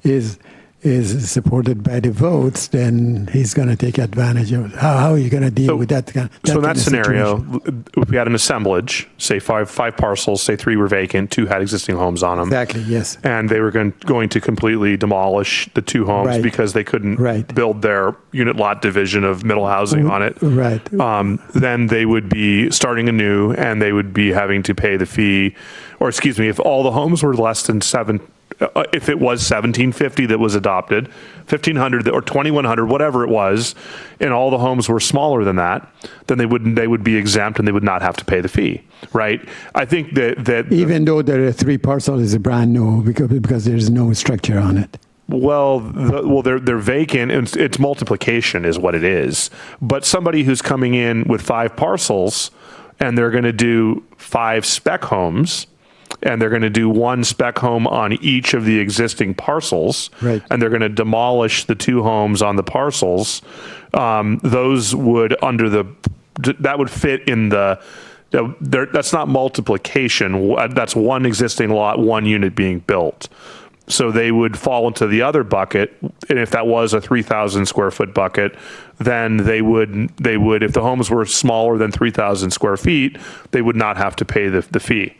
is is supported by the votes, then he's going to take advantage of it. How are you going to deal with that? So in kind that of scenario, situation? if we had an assemblage, say five parcels, say 3 were vacant, 2 had existing homes on them. Exactly, yes. And they were going to completely demolish the 2 homes Right. because they couldn't Right. build their unit lot division of middle housing on it. Right. Then they would be starting anew and they would be having to pay the fee, or excuse me, if all the homes were less than if it was 1750 that was adopted, 1500 or 2100, whatever it was, and all the homes were smaller than that, then they would be exempt and they would not have to pay the fee, right? I think that Even though there are 3 parcels is brand new because there's no structure on it. They're vacant, and it's multiplication is what it is. But somebody who's coming in with 5 parcels and they're going to do 5 spec homes, and they're going to do 1 spec home on each of the existing parcels, Right. and they're going to demolish the 2 homes on the parcels, those would that would fit in that's not multiplication. That's 1 existing lot, 1 unit being built. So they would fall into the other bucket, and if that was a 3,000 square foot bucket, then they would, if the homes were smaller than 3,000 square feet, they would not have to pay the fee.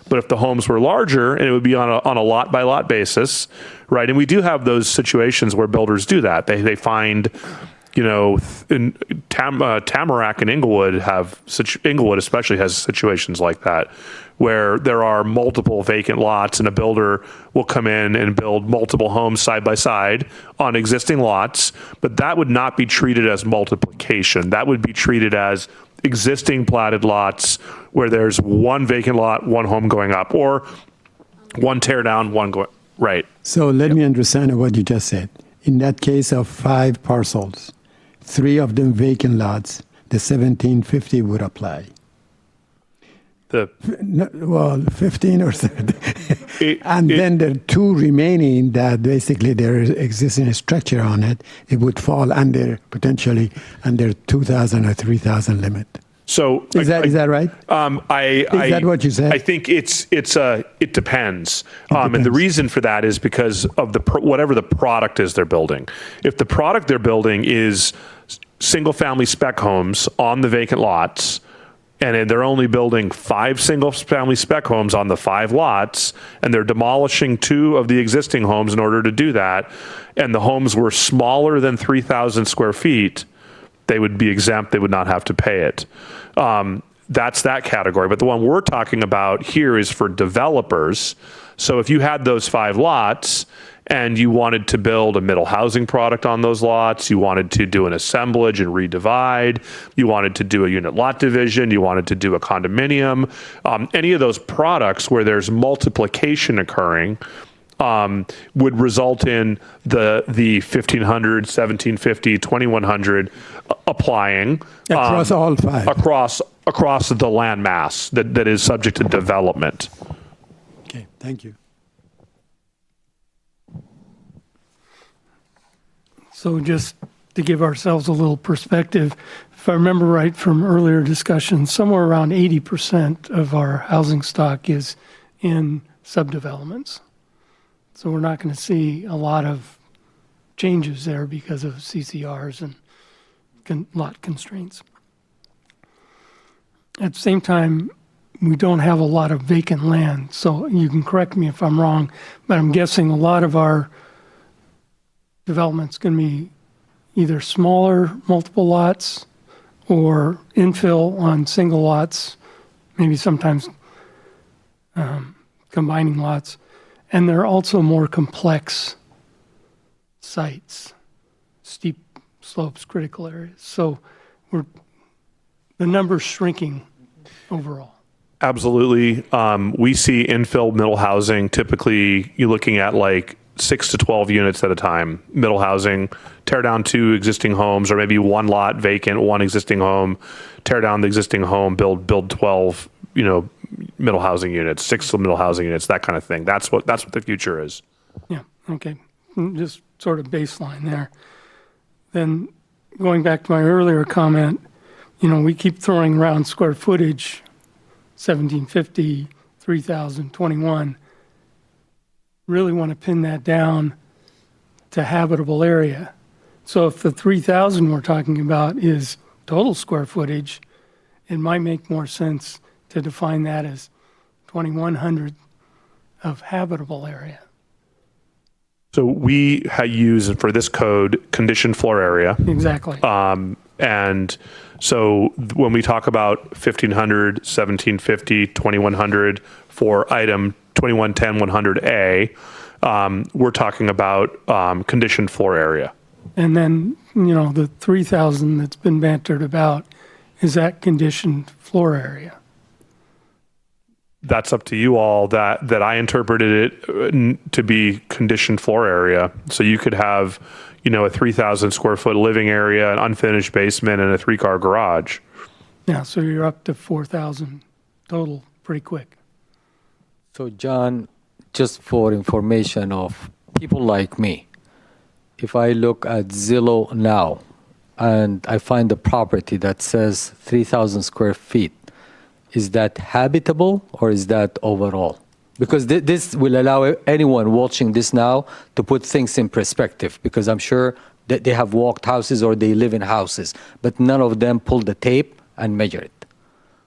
But if the homes were larger, and it would be on a lot by lot basis, right? And we do have those situations where builders do that. They find, in Tamarack and Inglewood Inglewood especially has situations like that, where there are multiple vacant lots and a builder will come in and build multiple homes side by side on existing lots, but that would not be treated as multiplication. That would be treated as existing platted lots where there's 1 vacant lot, 1 home going up, or 1 tear down, 1 going, right. So let me understand what you just said. In that case of 5 parcels, 3 of them vacant lots, the 1750 would apply. 15 or 30. Then the 2 remaining that basically there is existing structure on it, it would fall potentially under 2,000 or 3,000 limit. So is that right? Is that what you said? I think it depends. And the reason for that is because of whatever the product is they're building. If the product they're building is single family spec homes on the vacant lots, and they're only building 5 single family spec homes on the 5 lots, and they're demolishing 2 of the existing homes in order to do that, and the homes were smaller than 3,000 square feet, they would be exempt. They would not have to pay it. That's that category. But the one we're talking about here is for developers. So if you had those 5 lots and you wanted to build a middle housing product on those lots, you wanted to do an assemblage and redivide, you wanted to do a unit lot division, you wanted to do a condominium, any of those products where there's multiplication occurring, would result in the 1,500, 1,750, 2,100 applying Across all 5. across the land mass that is subject to development. Okay, thank you. So just to give ourselves a little perspective, if I remember right from earlier discussions, somewhere around 80% of our housing stock is in subdevelopments. So we're not going to see a lot of changes there because of CCRs and lot constraints. At the same time, we don't have a lot of vacant land. So you can correct me if I'm wrong, but I'm guessing a lot of our development's going to be either smaller multiple lots or infill on single lots, maybe sometimes combining lots. And they're also more complex sites, steep slopes, critical areas. So the number's shrinking overall. Absolutely. We see infill middle housing. Typically, you're looking at like 6 to 12 units at a time. Middle housing, tear down 2 existing homes, or maybe 1 lot vacant, 1 existing home, tear down the existing home, build 12, middle housing units, 6 middle housing units, that kind of thing. That's what the future is. Yeah. Okay. Just sort of baseline there. Then going back to my earlier comment, we keep throwing around square footage, 1,750, 3,021. Really want to pin that down to habitable area. So if the 3,000 we're talking about is total square footage, it might make more sense to define that as 2,100 of habitable area. So we use for this code conditioned floor area. Exactly. And so when we talk about 1,500, 1,750, 2,100 for item 2110 100A, we're talking about conditioned floor area. And then, the 3,000 that's been bantered about, is that conditioned floor area? That's up to you all. That I interpreted it to be conditioned floor area. So you could have, a 3,000 square foot living area, an unfinished basement, and a 3-car garage. Yeah, so you're up to 4,000 total pretty quick. So John, just for information of people like me, if I look at Zillow now and I find a property that says 3,000 square feet, is that habitable or is that overall? Because this will allow anyone watching this now to put things in perspective, because I'm sure that they have walked houses or they live in houses, but none of them pull the tape and measure it.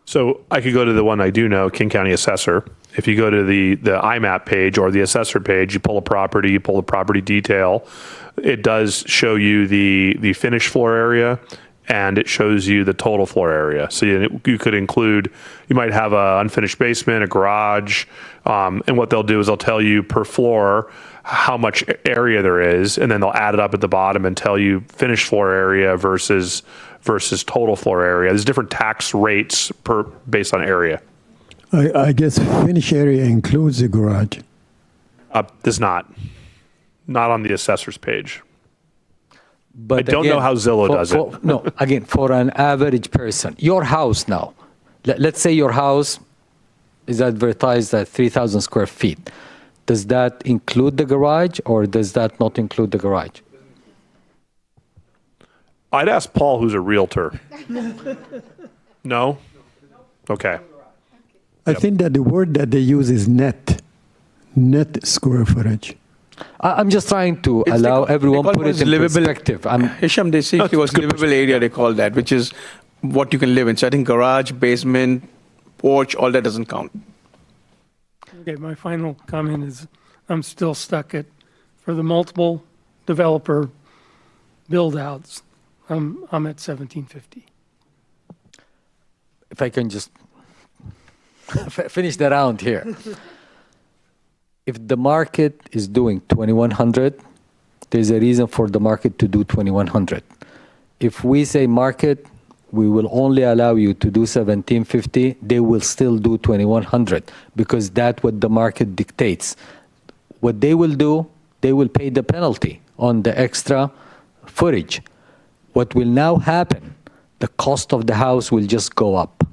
So I could go to the one I do know, King County Assessor. If you go to the IMAP page or the assessor page, you pull a property, you pull the property detail. It does show you the finished floor area, and it shows you the total floor area. So you could include, you might have an unfinished basement, a garage, and what they'll do is they'll tell you per floor how much area there is, and then they'll add it up at the bottom and tell you finished floor area versus total floor area. There's different tax rates based on area. I guess finished area includes the garage. Does not on the assessor's page. But I don't know how Zillow does it. No, again, for an average person, your house now, let's say your house is advertised at 3,000 square feet. Does that include the garage or does that not include the garage? I'd ask Paul, who's a realtor. No? Okay. I think that the word that they use is net square footage. I'm just trying to allow everyone put it in perspective. Hisham, they say it was livable area, they call that, which is what you can live in. So I think garage, basement, porch, all that doesn't count. Okay, my final comment is I'm still stuck for the multiple developer build-outs, I'm at 1,750. If I can just finish the round here. If the market is doing 2,100, there's a reason for the market to do 2,100. If we say market, we will only allow you to do 1,750, they will still do 2,100 because that's what the market dictates. What they will do, they will pay the penalty on the extra footage. What will now happen, the cost of the house will just go up.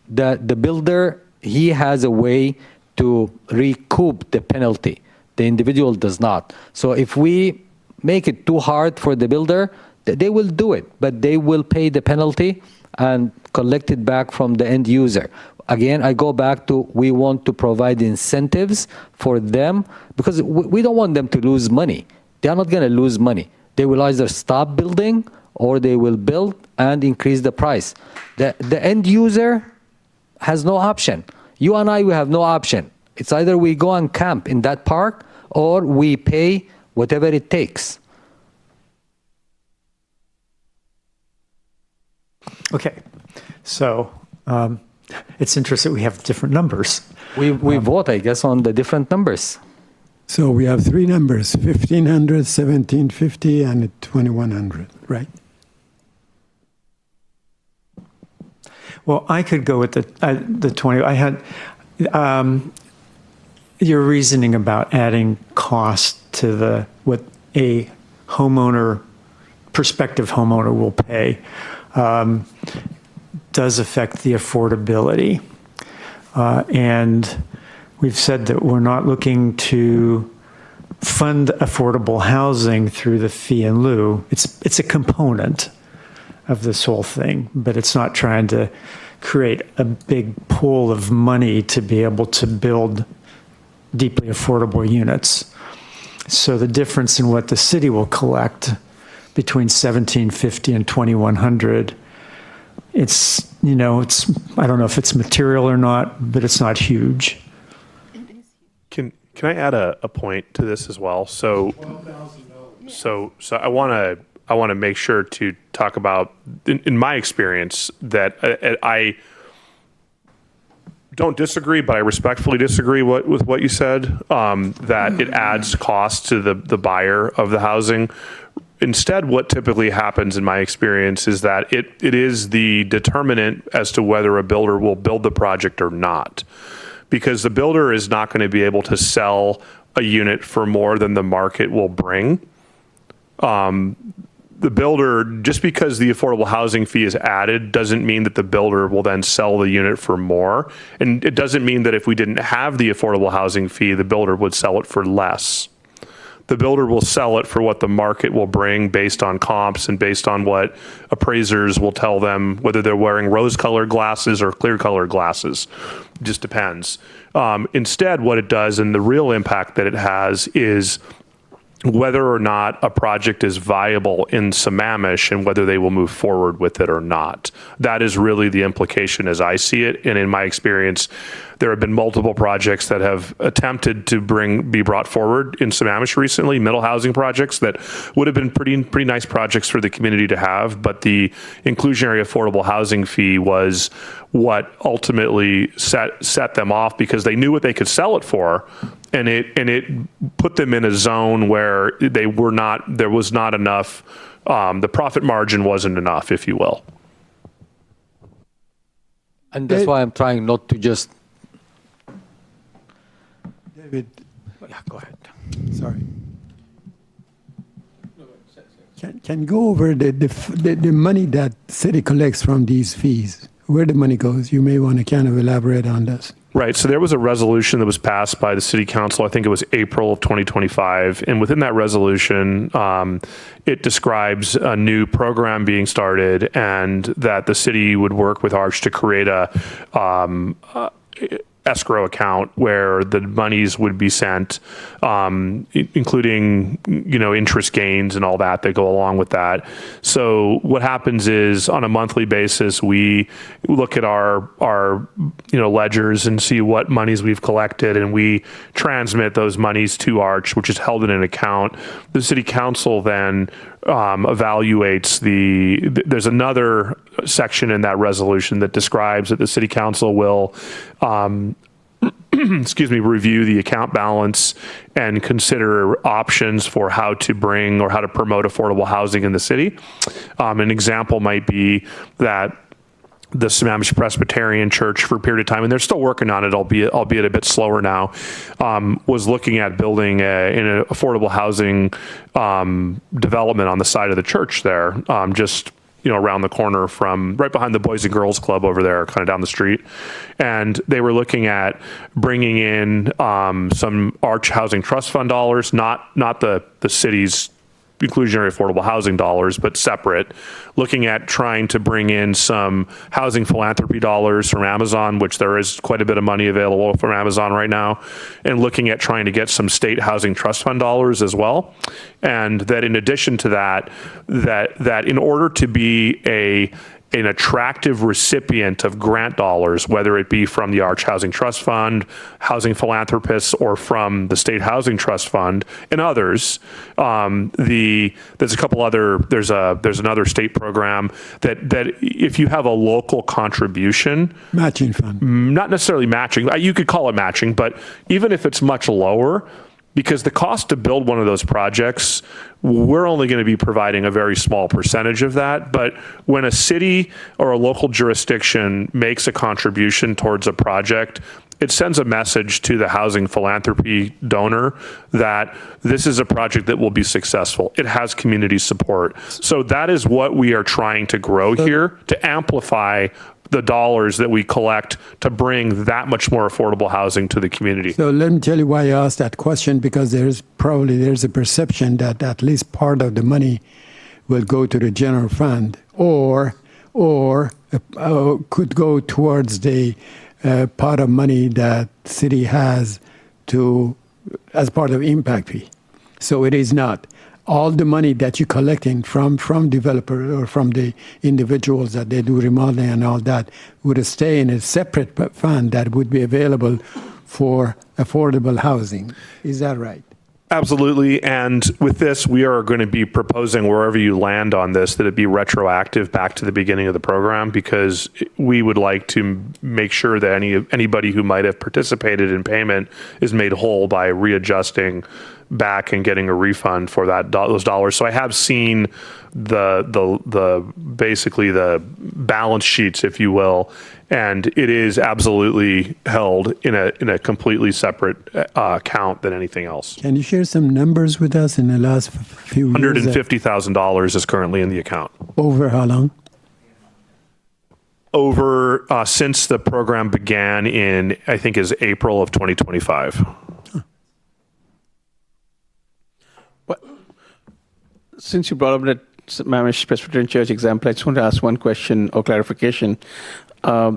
The builder, he has a way to recoup the penalty. The individual does not. So if we make it too hard for the builder, they will do it, but they will pay the penalty and collect it back from the end user. Again, I go back to we want to provide incentives for them because we don't want them to lose money. They are not going to lose money. They will either stop building or they will build and increase the price. The end user has no option. You and I, we have no option. It's either we go and camp in that park or we pay whatever it takes. Okay, so it's interesting we have different numbers. We vote, I guess, on the different numbers. So we have three numbers, 1,500, 1,750, and 2,100, right? Well, I could go with the 20. I had your reasoning about adding cost to what a prospective homeowner will pay does affect the affordability. And we've said that we're not looking to fund affordable housing through the fee in lieu. It's a component of this whole thing, but it's not trying to create a big pool of money to be able to build deeply affordable units. So the difference in what the city will collect between 1750 and 2100, it's, I don't know if it's material or not, but it's not huge. Can I add a point to this as well? So I want to make sure to talk about, in my experience, that I don't disagree, but I respectfully disagree with what you said, that it adds cost to the buyer of the housing. Instead, what typically happens in my experience is that it is the determinant as to whether a builder will build the project or not. Because the builder is not going to be able to sell a unit for more than the market will bring. The builder, just because the affordable housing fee is added, doesn't mean that the builder will then sell the unit for more. And it doesn't mean that if we didn't have the affordable housing fee, the builder would sell it for less. The builder will sell it for what the market will bring based on comps and based on what appraisers will tell them, whether they're wearing rose-colored glasses or clear-colored glasses. It just depends. Instead, what it does, and the real impact that it has, is whether or not a project is viable in Sammamish and whether they will move forward with it or not. That is really the implication as I see it. And in my experience, there have been multiple projects that have attempted to be brought forward in Sammamish recently, middle housing projects that would have been pretty nice projects for the community to have, but the inclusionary affordable housing fee was what ultimately set them off, because they knew what they could sell it for. And it put them in a zone where there was not enough, the profit margin wasn't enough, if you will. And that's why I'm trying not to just. David, Yeah, go ahead. sorry. Can go over the money that city collects from these fees, where the money goes. You may want to kind of elaborate on this. Right. So there was a resolution that was passed by the city council. I think it was April of 2025. And within that resolution, it describes a new program being started and that the city would work with Arch to create a escrow account where the monies would be sent, including, interest gains and all that go along with that. So what happens is on a monthly basis, we look at our ledgers and see what monies we've collected, and we transmit those monies to Arch, which is held in an account. The city council then evaluates there's another section in that resolution that describes that the city council will review the account balance and consider options for how to bring or how to promote affordable housing in the city. An example might be that the Sammamish Presbyterian Church, for a period of time, and they're still working on it, albeit a bit slower now, was looking at building an affordable housing development on the side of the church there, just around the corner from right behind the Boys and Girls Club over there, kind of down the street. And they were looking at bringing in some Arch Housing Trust Fund dollars, not the city's inclusionary affordable housing dollars, but separate, looking at trying to bring in some housing philanthropy dollars from Amazon, which there is quite a bit of money available from Amazon right now, and looking at trying to get some state housing trust fund dollars as well. And that in addition to that in order to be an attractive recipient of grant dollars, whether it be from the Arch Housing Trust Fund, housing philanthropists, or from the State Housing Trust Fund and others. There's a couple other. There's another state program that if you have a local contribution, Matching fund. not necessarily matching. You could call it matching, but even if it's much lower. Because the cost to build one of those projects, we're only going to be providing a very small percentage of that. But when a city or a local jurisdiction makes a contribution towards a project, it sends a message to the housing philanthropy donor that this is a project that will be successful. It has community support. So that is what we are trying to grow here, to amplify the dollars that we collect to bring that much more affordable housing to the community. So let me tell you why I asked that question, because there's a perception that at least part of the money will go to the general fund or could go towards the pot of money that city has as part of impact fee. So it is not. All the money that you're collecting from developer or from the individuals that they do remodeling and all that would stay in a separate fund that would be available for affordable housing. Is that right? Absolutely. And with this, we are going to be proposing, wherever you land on this, that it be retroactive back to the beginning of the program, because we would like to make sure that anybody who might have participated in payment is made whole by readjusting back and getting a refund for those dollars. So I have seen the basically the balance sheets, if you will, and it is absolutely held in a completely separate account than anything else. Can you share some numbers with us in the last few years? $150,000 is currently in the account. Over how long? Over since the program began in, I think, is April of 2025. Since you brought up that Sammamish Presbyterian Church example, I just want to ask one question or clarification.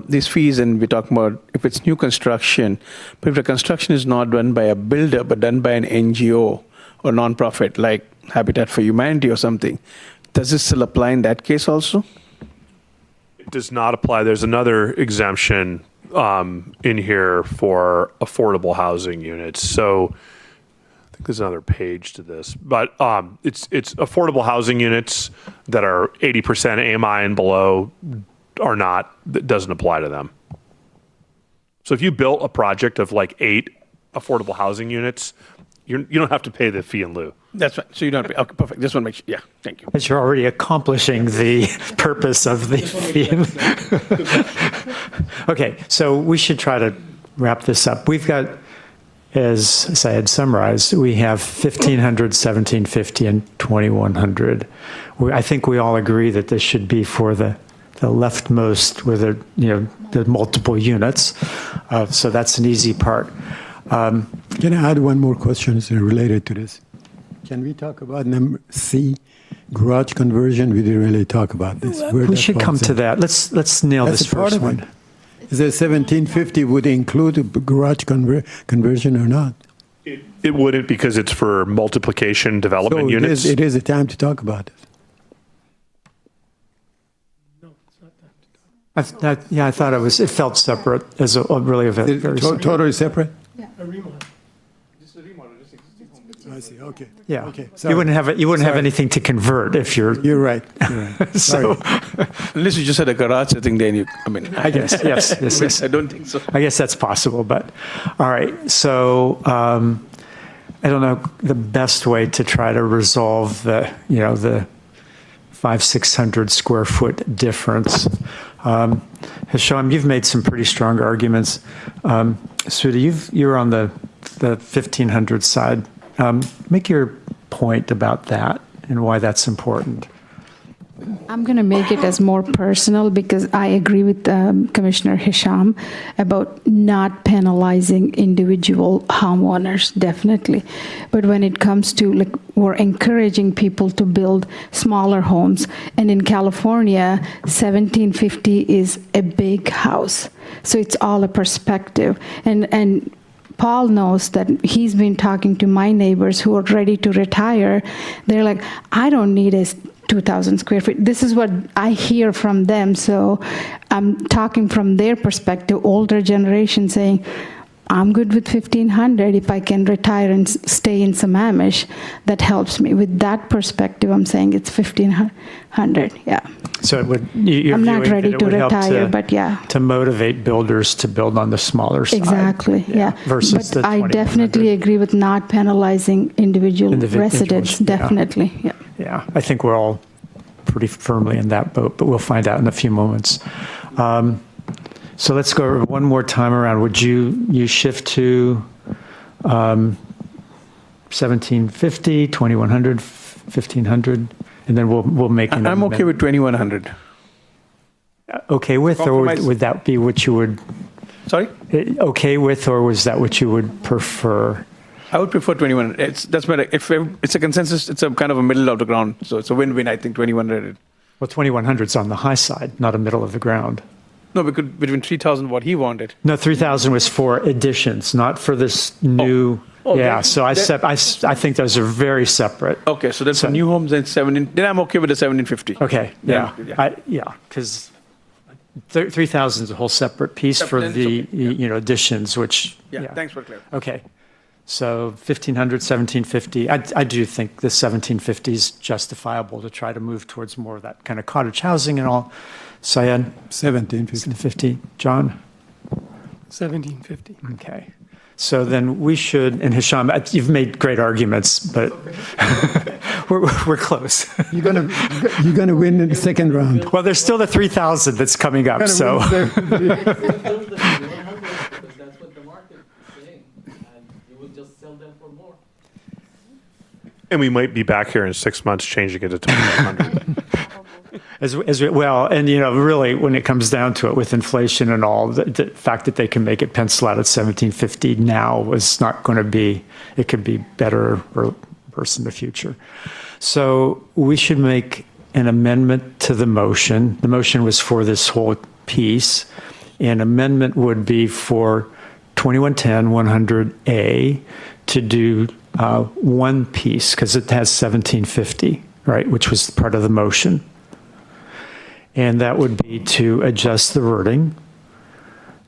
These fees, and we're talking about if it's new construction, but if the construction is not done by a builder, but done by an NGO or nonprofit like Habitat for Humanity or something, does this still apply in that case also? It does not apply. There's another exemption in here for affordable housing units. So I think there's another page to this, but it's affordable housing units that are 80% AMI and below are not, that doesn't apply to them. So if you built a project of like 8 affordable housing units, you don't have to pay the fee in lieu. That's right. So you don't pay. Okay, perfect. Just want to make sure. Yeah, thank you. Because you're already accomplishing the purpose of the fee. Okay, so we should try to wrap this up. We've got, as I had summarized, we have 1,500, 1,750, and 2,100. I think we all agree that this should be for the leftmost, where the multiple units. So that's an easy part. Can I add one more question related to this? Can we talk about number C, garage conversion? We didn't really talk about this. We should come to that. Let's nail That's this a part first of one. it. Is the 1750 would include a garage conversion or not? It wouldn't, because it's for multiplication development So units. it is a time to talk about it. I thought it felt separate as really a very separate. Totally separate? A remodel. I see, okay. Yeah. Okay, You wouldn't have anything to convert if you're. You're right. So, Unless you just had a garage sitting there, I guess, yes. I don't think so. I guess that's possible, but, all right. So, I don't know the best way to try to resolve the 500-600 square foot difference. Hisham, you've made some pretty strong arguments. Sudha, you're on the 1,500 side. Make your point about that and why that's important. I'm going to make it as more personal because I agree with Commissioner Hisham about not penalizing individual homeowners, definitely. But when it comes to, we're encouraging people to build smaller homes. And in California, 1750 is a big house. So it's all a perspective. And Paul knows that he's been talking to my neighbors who are ready to retire. They're like, I don't need a 2,000 square feet. This is what I hear from them. So I'm talking from their perspective, older generation saying, I'm good with 1,500 if I can retire and stay in Sammamish. That helps me. With that perspective, I'm saying it's 1,500, yeah. So it would. I'm not ready to retire, but yeah. To motivate builders to build on the smaller side. Exactly, yeah. Versus but the I 2,100. definitely agree with not penalizing individual residents, definitely, yeah. Yeah, I think we're all pretty firmly in that boat, but we'll find out in a few moments. So let's go one more time around. Would you shift to 1750, 2100, 1500, and then we'll make an I'm okay with 2100. Okay with, or Compromise. would that be what you would? Sorry? Okay with, or was that what you would prefer? I would prefer 2100. That's better. If it's a consensus, it's a kind of a middle of the ground. So it's a win-win, I think, 2100. Well, 2100's on the high side, not a middle of the ground. No, between 3,000 what he wanted. No, 3,000 was for additions, not for this new. Yeah, so I think those are very separate. Okay, so then for new homes, then 17, then I'm okay with the 1750. Okay, yeah, because 3,000 is a whole separate piece for Then it's the, okay, additions, which. Yeah, thanks for clarifying. Okay, so 1,500, 1,750. I do think the 1,750 is justifiable to try to move towards more of that kind of cottage housing and all. Syed? 1750. 50. John? 1750. Okay. So then we should, and Hisham, you've made great arguments, but we're close. You're gonna win in the second round. Well, there's still the 3,000 that's coming up, so. That's what the market is saying, and you would just sell them for more. And we might be back here in 6 months changing it to 2,500. Well, and really, when it comes down to it, with inflation and all, the fact that they can make it pencil out at 1750 now was not going to be. It could be better or worse in the future. So we should make an amendment to the motion. The motion was for this whole piece. An amendment would be for 2110 100A to do one piece because it has 1750, right, which was part of the motion. And that would be to adjust the wording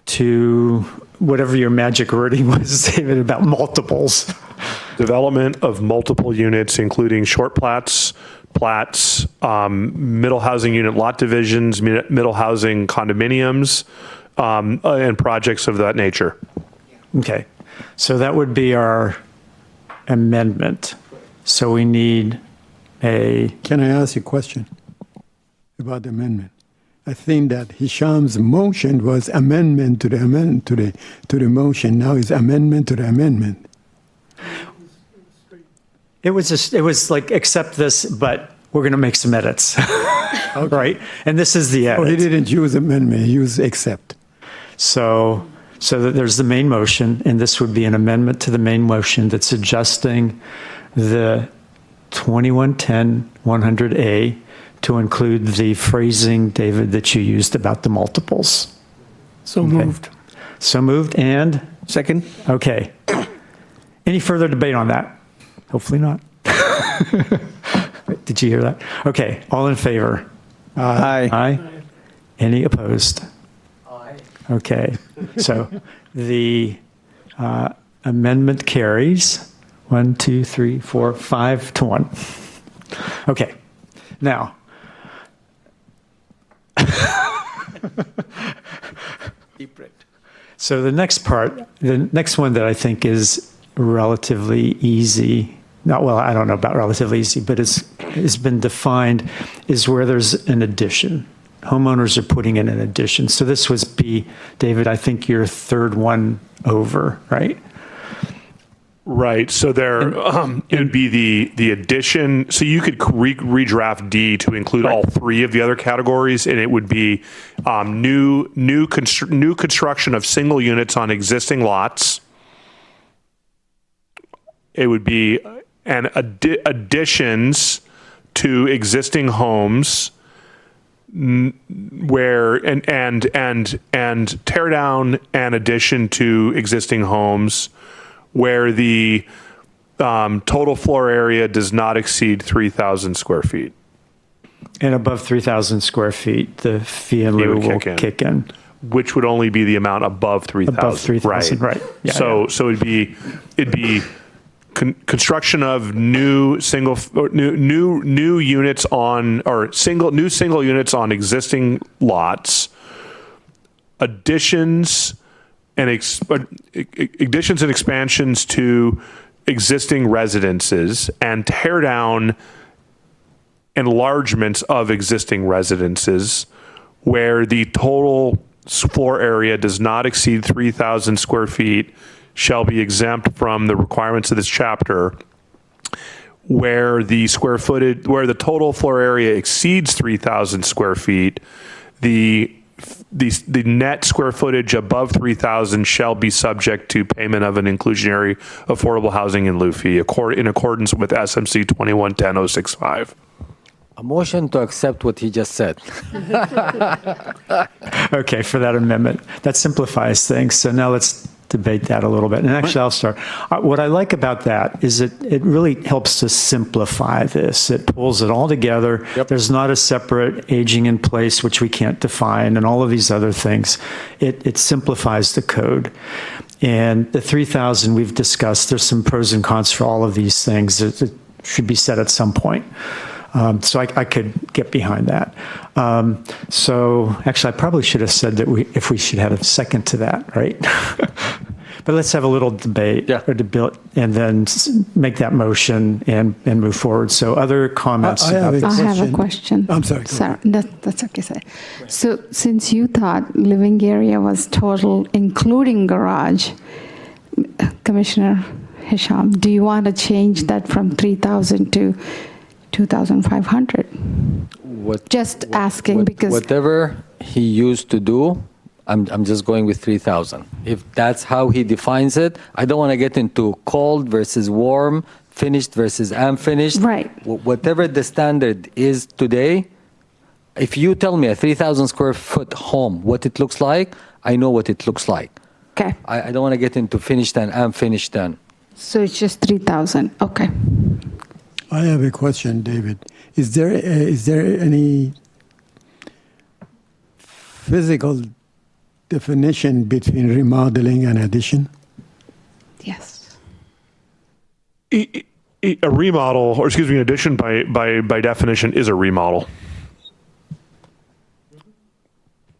to whatever your magic wording was, David, about multiples. Development of multiple units, including short plats, middle housing unit lot divisions, middle housing condominiums, and projects of that nature. Okay, so that would be our amendment. So we need a. Can I ask you a question about the amendment? I think that Hisham's motion was amendment to the motion. Now it's amendment to the amendment. It was like accept this, but we're going to make some edits, right? And this is the edit. Oh, he didn't use amendment. He used accept. So that there's the main motion, and this would be an amendment to the main motion that's adjusting the 2110 100A to include the phrasing, David, that you used about the multiples. So moved. So moved and? Second? Okay. Any further debate on that? Hopefully not. Did you hear that? Okay, all in favor? Aye. Aye. Any opposed? Aye. Okay, so the amendment carries 1, 2, 3, 4, 5 to 1. Okay, now. Deep breath. So the next part, the next one that I think is relatively easy, I don't know about relatively easy, but it's been defined, is where there's an addition. Homeowners are putting in an addition. So this was David, I think your third one over, right? Right. So it would be the addition. So you could redraft D to include all three of the other categories, and it would be new construction of single units on existing lots. It would be additions to existing homes where and tear down and addition to existing homes where the total floor area does not exceed 3,000 square feet. And above 3,000 square feet, the fee in lieu will kick in. Which would only be the amount above 3,000. Above 3,000, right. Yeah, so it'd be construction of new units on, or single units on existing lots, additions and expansions to existing residences, and tear down enlargements of existing residences where the total floor area does not exceed 3,000 square feet shall be exempt from the requirements of this chapter. Where the total floor area exceeds 3,000 square feet, the net square footage above 3,000 shall be subject to payment of an inclusionary affordable housing in lieu fee in accordance with SMC 2110-065. A motion to accept what he just said. Okay, for that amendment. That simplifies things. So now let's debate that a little bit. And actually, I'll start. What I like about that is it really helps to simplify this. It pulls it all together. Yep. There's not a separate aging in place, which we can't define, and all of these other things. It simplifies the code. And the 3,000 we've discussed, there's some pros and cons for all of these things. It should be set at some point. So I could get behind that. So actually, I probably should have said that if we should have a second to that, right? But let's have a little debate or debate, and then make that motion and move forward. So other comments? I have I have a question. I'm sorry. Sorry, that's okay, sir. So since you thought living area was total, including garage, Commissioner Hisham, do you want to change that from 3,000 to 2,500? Just asking because whatever he used to do, I'm just going with 3,000. If that's how he defines it, I don't want to get into cold versus warm, finished versus unfinished. Right. Whatever the standard is today, if you tell me a 3,000 square foot home, what it looks like, I know what it looks like. Okay. I don't want to get into finished and unfinished then. So it's just 3,000. Okay. I have a question, David. Is there any physical definition between remodeling and addition? Yes. A remodel, or excuse me, an addition by definition is a remodel.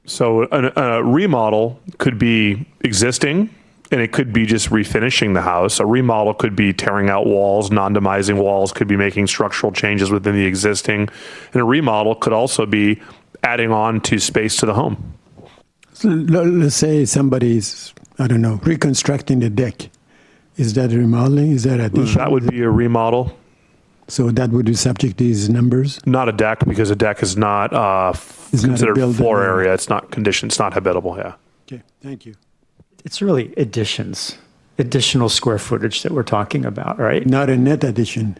So a remodel could be existing, and it could be just refinishing the house. A remodel could be tearing out walls, non-demising walls, could be making structural changes within the existing. And a remodel could also be adding on to space to the home. So let's say somebody's, I don't know, reconstructing the deck. Is that remodeling? Is that addition? That would be a remodel. So that would be subject to these numbers? Not a deck, because a deck is not It's not a considered building floor area. area. It's not conditioned. It's not habitable. Yeah. Okay, thank you. It's really additions, additional square footage that we're talking about, right? Not a net addition.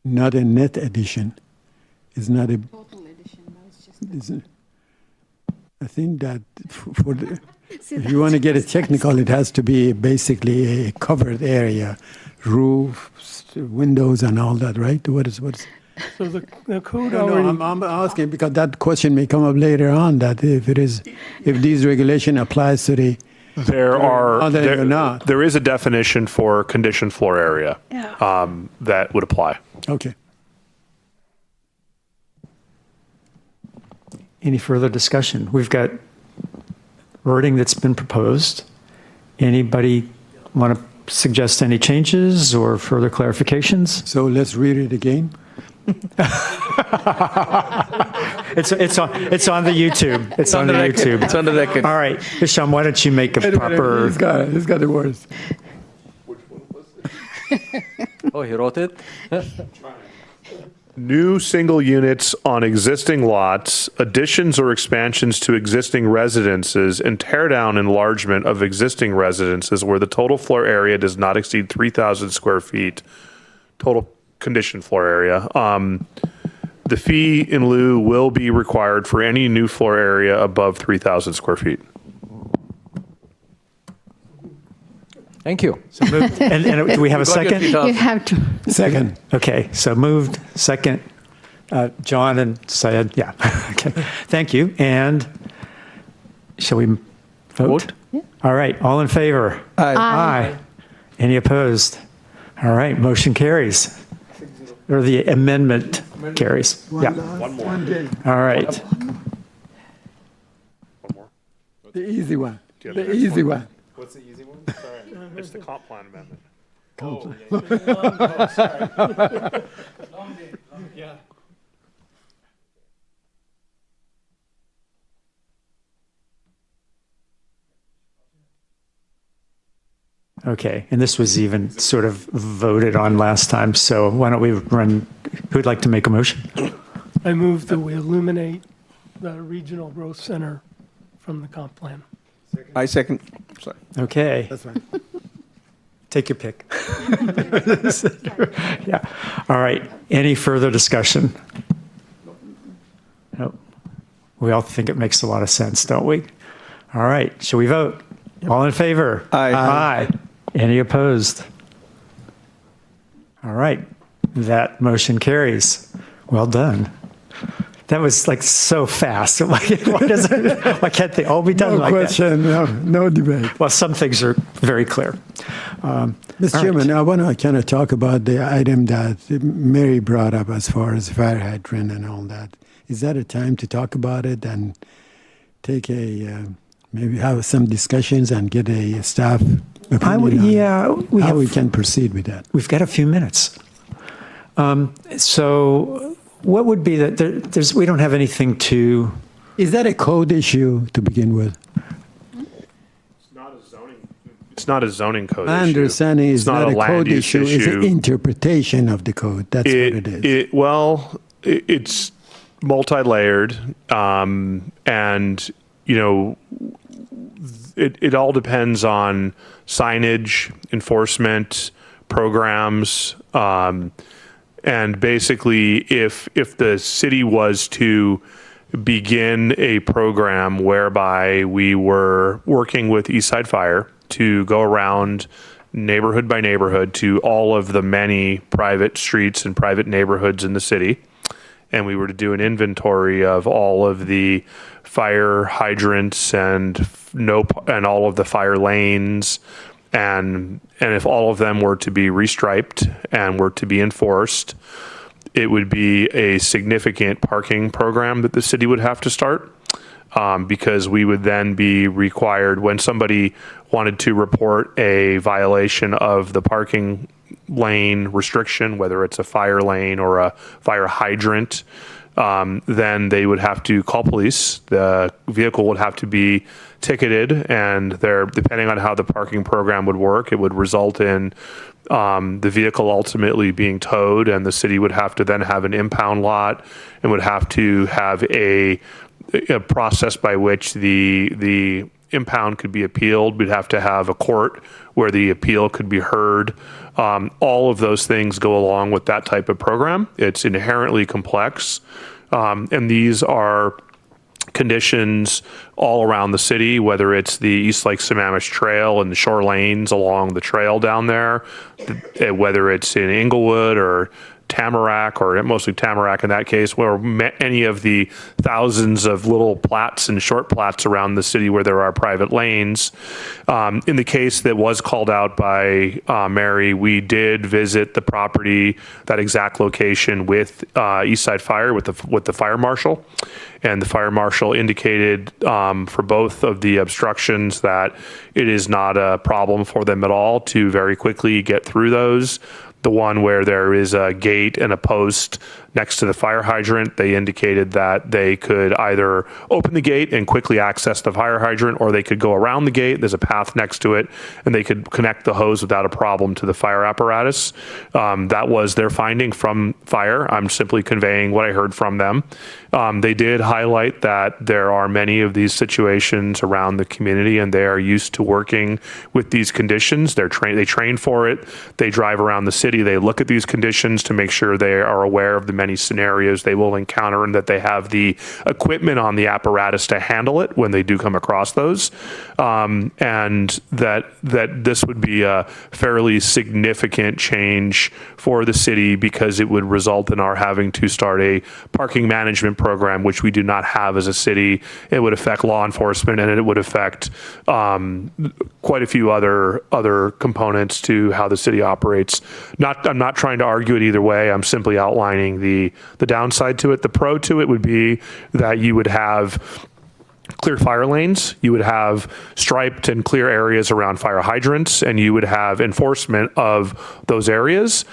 Not a net addition. It's not a total addition. I think that for the, if you want to get it technical, it has to be basically a covered area, roof, windows, and all that, right? What is? So the code No, already. I'm asking because that question may come up later on. That if these regulation applies to the There is a definition for conditioned floor area that would apply. Okay. Any further discussion? We've got wording that's been proposed. Anybody want to suggest any changes or further clarifications? So let's read it again. It's on the YouTube. It's on the YouTube. It's on the record. All right, Hisham, why don't you make a proper? He's got the words. Oh, he wrote it? New single units on existing lots, additions or expansions to existing residences, and tear down enlargement of existing residences where the total floor area does not exceed 3,000 square feet. Total conditioned floor area. The fee in lieu will be required for any new floor area above 3,000 square feet. Thank you. So moved. And do we have a second? You have to. Second. Okay, so moved, second, John and Syed, yeah, okay, thank you, and shall we vote? All right, all in favor? Aye. Aye. Any opposed? All right, motion carries, or the amendment carries, yeah. One more. All right, The easy one. Yeah, The there's easy one. one. What's the easy one? Sorry. It's the comp plan amendment. okay, and this was even sort of voted on last time, so why don't we run, who'd like to make a motion? I move that we eliminate the regional growth center from the comp plan. I second. Sorry. Okay. That's fine. Take your pick. Yeah. All right. Any further discussion? No. We all think it makes a lot of sense, don't we? All right. Shall we vote? All in favor? Aye. Aye. Any opposed? All right. That motion carries. Well done. That was like so fast. Why can't they all be done No like that? question, no debate. Well, some things are very clear. Mr. All Chairman, right. I want to kind of talk about the item that Mary brought up as far as fire hydrant and all that. Is that a time to talk about it and take maybe have some discussions and get a staff opinion on how we can proceed with that? We've got a few minutes. So what would be that we don't have anything to, Is that a code issue to begin with? It's not a zoning code My issue. understanding is It's not not a a land code use issue, it's an issue. interpretation of the code. That's what it is. It's multi-layered, and it all depends on signage, enforcement, programs, and basically, if the city was to begin a program whereby we were working with Eastside Fire to go around neighborhood by neighborhood to all of the many private streets and private neighborhoods in the city, and we were to do an inventory of all of the fire hydrants and all of the fire lanes, and if all of them were to be restriped and were to be enforced, it would be a significant parking program that the city would have to start, because we would then be required, when somebody wanted to report a violation of the parking lane restriction, whether it's a fire lane or a fire hydrant, then they would have to call police. The vehicle would have to be ticketed, and depending on how the parking program would work, it would result in the vehicle ultimately being towed, and the city would have to then have an impound lot and would have to have a process by which the impound could be appealed. We'd have to have a court where the appeal could be heard. All of those things go along with that type of program. It's inherently complex, and these are conditions all around the city, whether it's the East Lake Sammamish Trail and the shore lanes along the trail down there, whether it's in Inglewood or Tamarack, or mostly Tamarack in that case, where any of the thousands of little plats and short plats around the city where there are private lanes. In the case that was called out by Mary, we did visit the property, that exact location, with Eastside Fire, with the fire marshal. And the fire marshal indicated for both of the obstructions that it is not a problem for them at all to very quickly get through those. The one where there is a gate and a post next to the fire hydrant, they indicated that they could either open the gate and quickly access the fire hydrant, or they could go around the gate. There's a path next to it, and they could connect the hose without a problem to the fire apparatus. That was their finding from fire. I'm simply conveying what I heard from them. They did highlight that there are many of these situations around the community, and they are used to working with these conditions. They train for it. They drive around the city. They look at these conditions to make sure they are aware of the many scenarios they will encounter, and that they have the equipment on the apparatus to handle it when they do come across those, and that this would be a fairly significant change for the city, because it would result in our having to start a parking management program, which we do not have as a city. It would affect law enforcement, and it would affect quite a few other components to how the city operates. I'm not trying to argue it either way. I'm simply outlining the downside to it. The pro to it would be that you would have clear fire lanes, you would have striped and clear areas around fire hydrants, and you would have enforcement of those areas.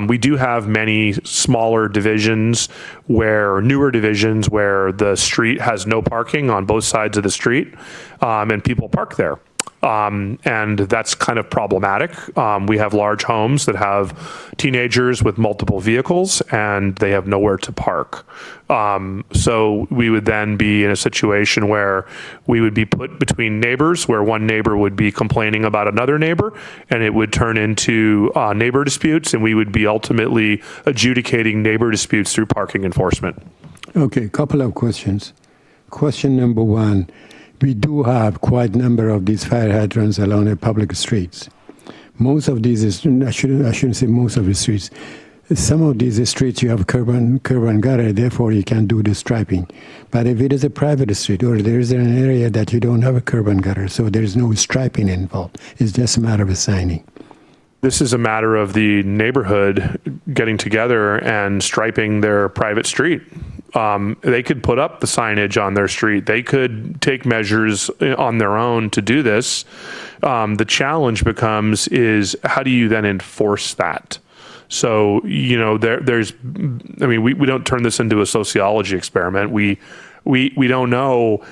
We do have many smaller divisions, newer divisions, where the street has no parking on both sides of the street, and people park there. And that's kind of problematic. We have large homes that have teenagers with multiple vehicles, and they have nowhere to park. So we would then be in a situation where we would be put between neighbors, where one neighbor would be complaining about another neighbor, and it would turn into neighbor disputes, and we would be ultimately adjudicating neighbor disputes through parking enforcement. Okay, couple of questions. Question number one, we do have quite a number of these fire hydrants along the public streets. Most of these, I shouldn't say most of the streets. Some of these streets you have curb and gutter, therefore you can do the striping. But if it is a private street or there is an area that you don't have a curb and gutter, so there's no striping involved. It's just a matter of assigning. This is a matter of the neighborhood getting together and striping their private street. They could put up the signage on their street. They could take measures on their own to do this. The challenge becomes is how do you then enforce that? So, you know, we don't turn this into a sociology experiment. We don't know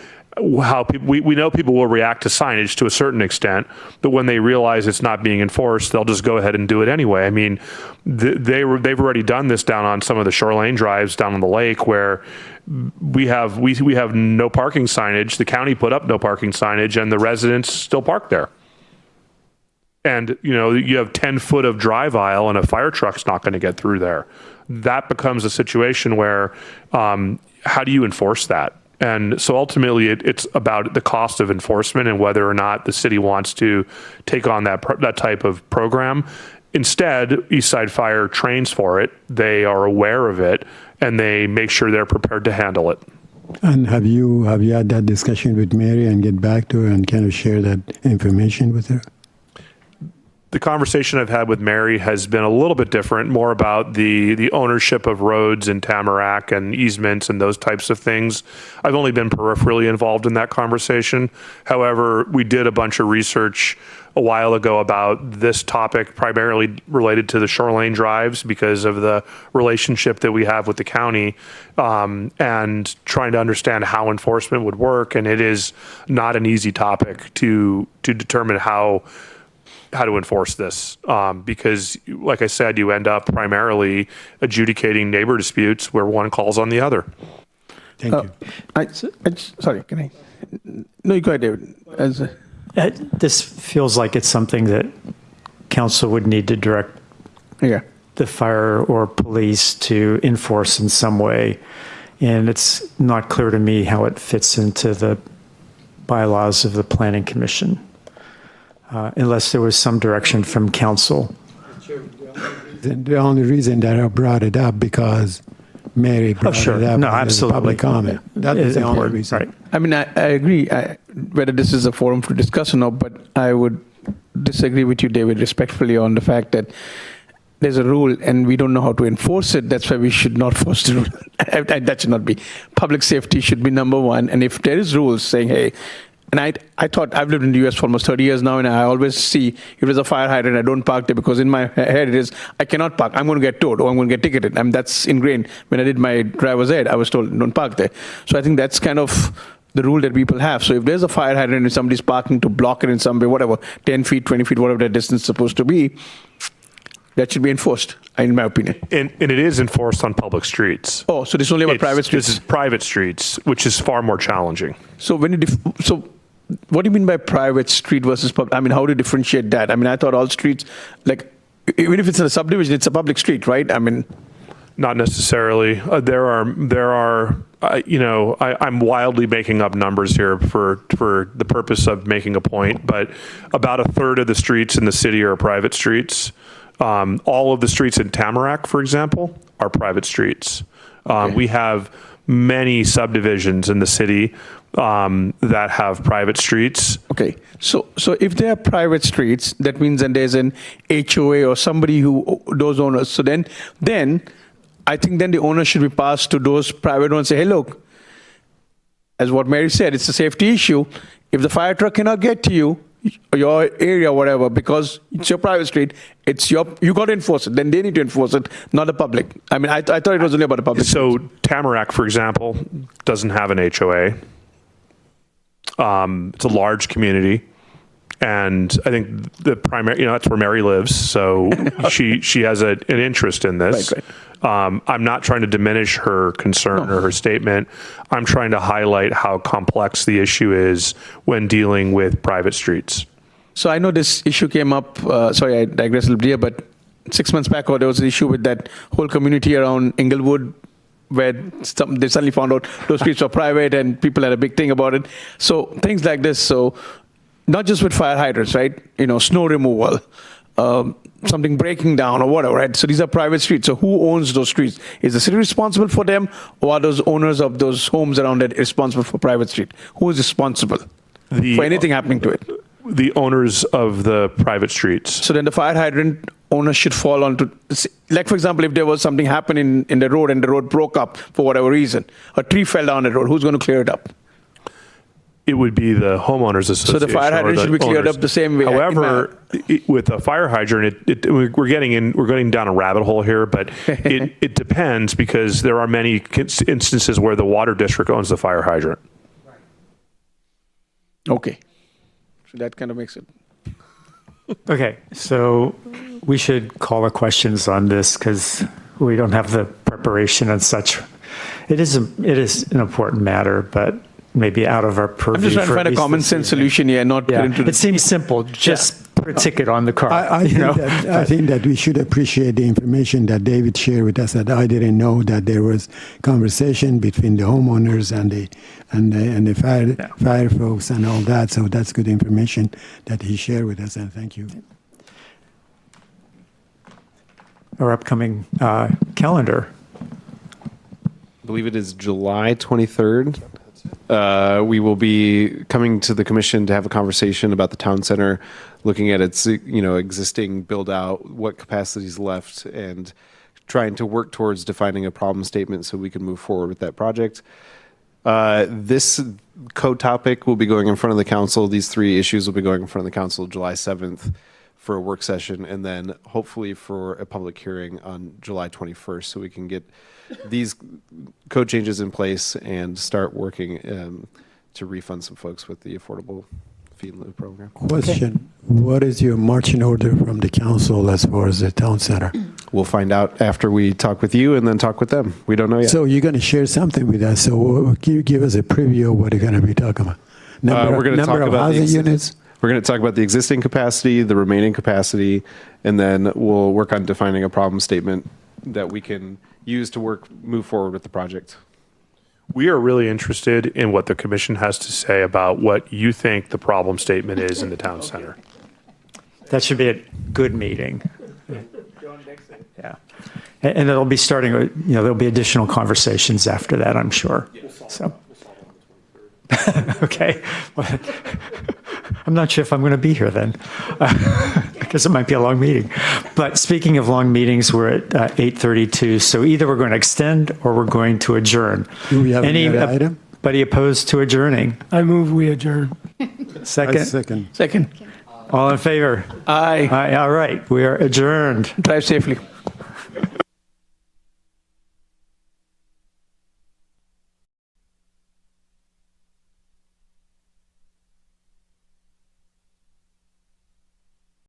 how people, we know people will react to signage to a certain extent, but when they realize it's not being enforced, they'll just go ahead and do it anyway. I mean, they've already done this down on some of the shore lane drives down on the lake where we have no parking signage. The county put up no parking signage and the residents still park there. And, you know, you have 10 foot of drive aisle and a fire truck's not going to get through there. That becomes a situation where how do you enforce that? And so ultimately it's about the cost of enforcement and whether or not the city wants to take on that type of program. Instead, Eastside Fire trains for it. They are aware of it and they make sure they're prepared to handle it. And have you had that discussion with Mary and get back to her and kind of share that information with her? The conversation I've had with Mary has been a little bit different, more about the ownership of roads in Tamarack and easements and those types of things. I've only been peripherally involved in that conversation. However, we did a bunch of research a while ago about this topic, primarily related to the shore lane drives because of the relationship that we have with the county, and trying to understand how enforcement would work. And it is not an easy topic to determine how to enforce this, because like I said, you end up primarily adjudicating neighbor disputes where one calls on the other. Thank you. Sorry, can I? No, you go ahead, David. This feels like it's something that council would need to direct the fire or police to enforce in some way. And it's not clear to me how it fits into the bylaws of the Planning Commission. Unless there was some direction from council. The only reason that I brought it up because Mary brought it up. No, as a absolutely. public comment. That is the only reason. Right. I mean, I agree, whether this is a forum to discuss or not, but I would disagree with you, David, respectfully on the fact that there's a rule and we don't know how to enforce it. That's why we should not force the rule. That should not be. Public safety should be number one. And if there is rules saying, hey, and I thought, I've lived in the US for almost 30 years now, and I always see if there's a fire hydrant, I don't park there because in my head it is, I cannot park. I'm going to get towed or I'm going to get ticketed. I mean, that's ingrained. When I did my driver's ed, I was told, don't park there. So I think that's kind of the rule that people have. So if there's a fire hydrant and somebody's parking to block it in some way, whatever, 10 feet, 20 feet, whatever that distance is supposed to be, that should be enforced, in my opinion. And it is enforced on public streets. Oh, so this is only about private streets? This is private streets, which is far more challenging. So when you what do you mean by private street versus public? I mean, how do you differentiate that? I mean, I thought all streets, like, even if it's in a subdivision, it's a public street, right? I mean, not necessarily. There are. You know, I'm wildly making up numbers here for the purpose of making a point, but about a third of the streets in the city are private streets. All of the streets in Tamarack, for example, are private streets. Okay. We have many subdivisions in the city that have private streets. Okay, so if there are private streets, that means then there's an HOA or somebody who those owners. So then I think then the owner should be passed to those private owners and say, hey, look, as what Mary said, it's a safety issue. If the fire truck cannot get to you, your area, whatever, because it's your private street, you got to enforce it. Then they need to enforce it, not the public. I mean, I thought it was only about the public. So Tamarack, for example, doesn't have an HOA. It's a large community, and I think the primary, that's where Mary lives. So she has an interest in this. Right. I'm not trying to diminish her concern or her statement. I'm trying to highlight how complex the issue is when dealing with private streets. So I know this issue came up, sorry, I digress a little bit here, but 6 months back, there was an issue with that whole community around Inglewood where they suddenly found out those streets were private and people had a big thing about it. So things like this. So not just with fire hydrants, right? Snow removal, something breaking down or whatever, right? So these are private streets. So who owns those streets? Is the city responsible for them, or are those owners of those homes around it responsible for private street? Who is responsible for anything happening to it? The owners of the private streets. So then the fire hydrant owner should fall onto, like for example, if there was something happening in the road and the road broke up for whatever reason, a tree fell down the road, who's going to clear it up? It would be the homeowners association. So the fire hydrant or should be cleared owners. up the same way. However, with a fire hydrant, we're getting down a rabbit hole here, but it depends, because there are many instances where the water district owns the fire hydrant. Okay. So that kind of makes it. Okay, so we should call the questions on this because we don't have the preparation and such. It is an important matter, but maybe out of our purview. I'm just trying to for find at a least common this sense evening. solution here, not get into It seems simple. Just put a ticket on the car. I think that we should appreciate the information that David shared with us. That I didn't know that there was conversation between the homeowners and the fire folks and all that. So that's good information that he shared with us, and thank you. Our upcoming calendar. I believe it is July 23rd. We will be coming to the commission to have a conversation about the town center, looking at its existing build out, what capacity is left, and trying to work towards defining a problem statement so we can move forward with that project. This code topic will be going in front of the council. These three issues will be going in front of the council July 7th for a work session, and then hopefully for a public hearing on July 21st, so we can get these code changes in place and start working to refund some folks with the affordable feed in lieu program. Question: what is your marching order from the council as far as the town center? We'll find out after we talk with you and then talk with them. We don't know yet. So you're going to share something with us. So can you give us a preview of what you're going to be talking about? We're going to talk of about housing units. We're going to talk about the existing capacity, the remaining capacity, and then we'll work on defining a problem statement that we can use to move forward with the project. We are really interested in what the commission has to say about what you think the problem statement is in the town center. That should be a good meeting. Yeah. And it'll be starting, there'll be additional conversations after that, I'm sure. So. Okay. Well, I'm not sure if I'm going to be here then, because it might be a long meeting. But speaking of long meetings, we're at 8:32. So either we're going to extend or we're going to adjourn. Do we have another item? Anybody opposed to adjourning? I move we adjourn. Second? Second. All in favor? Aye. Aye. All right. We are adjourned. Drive safely.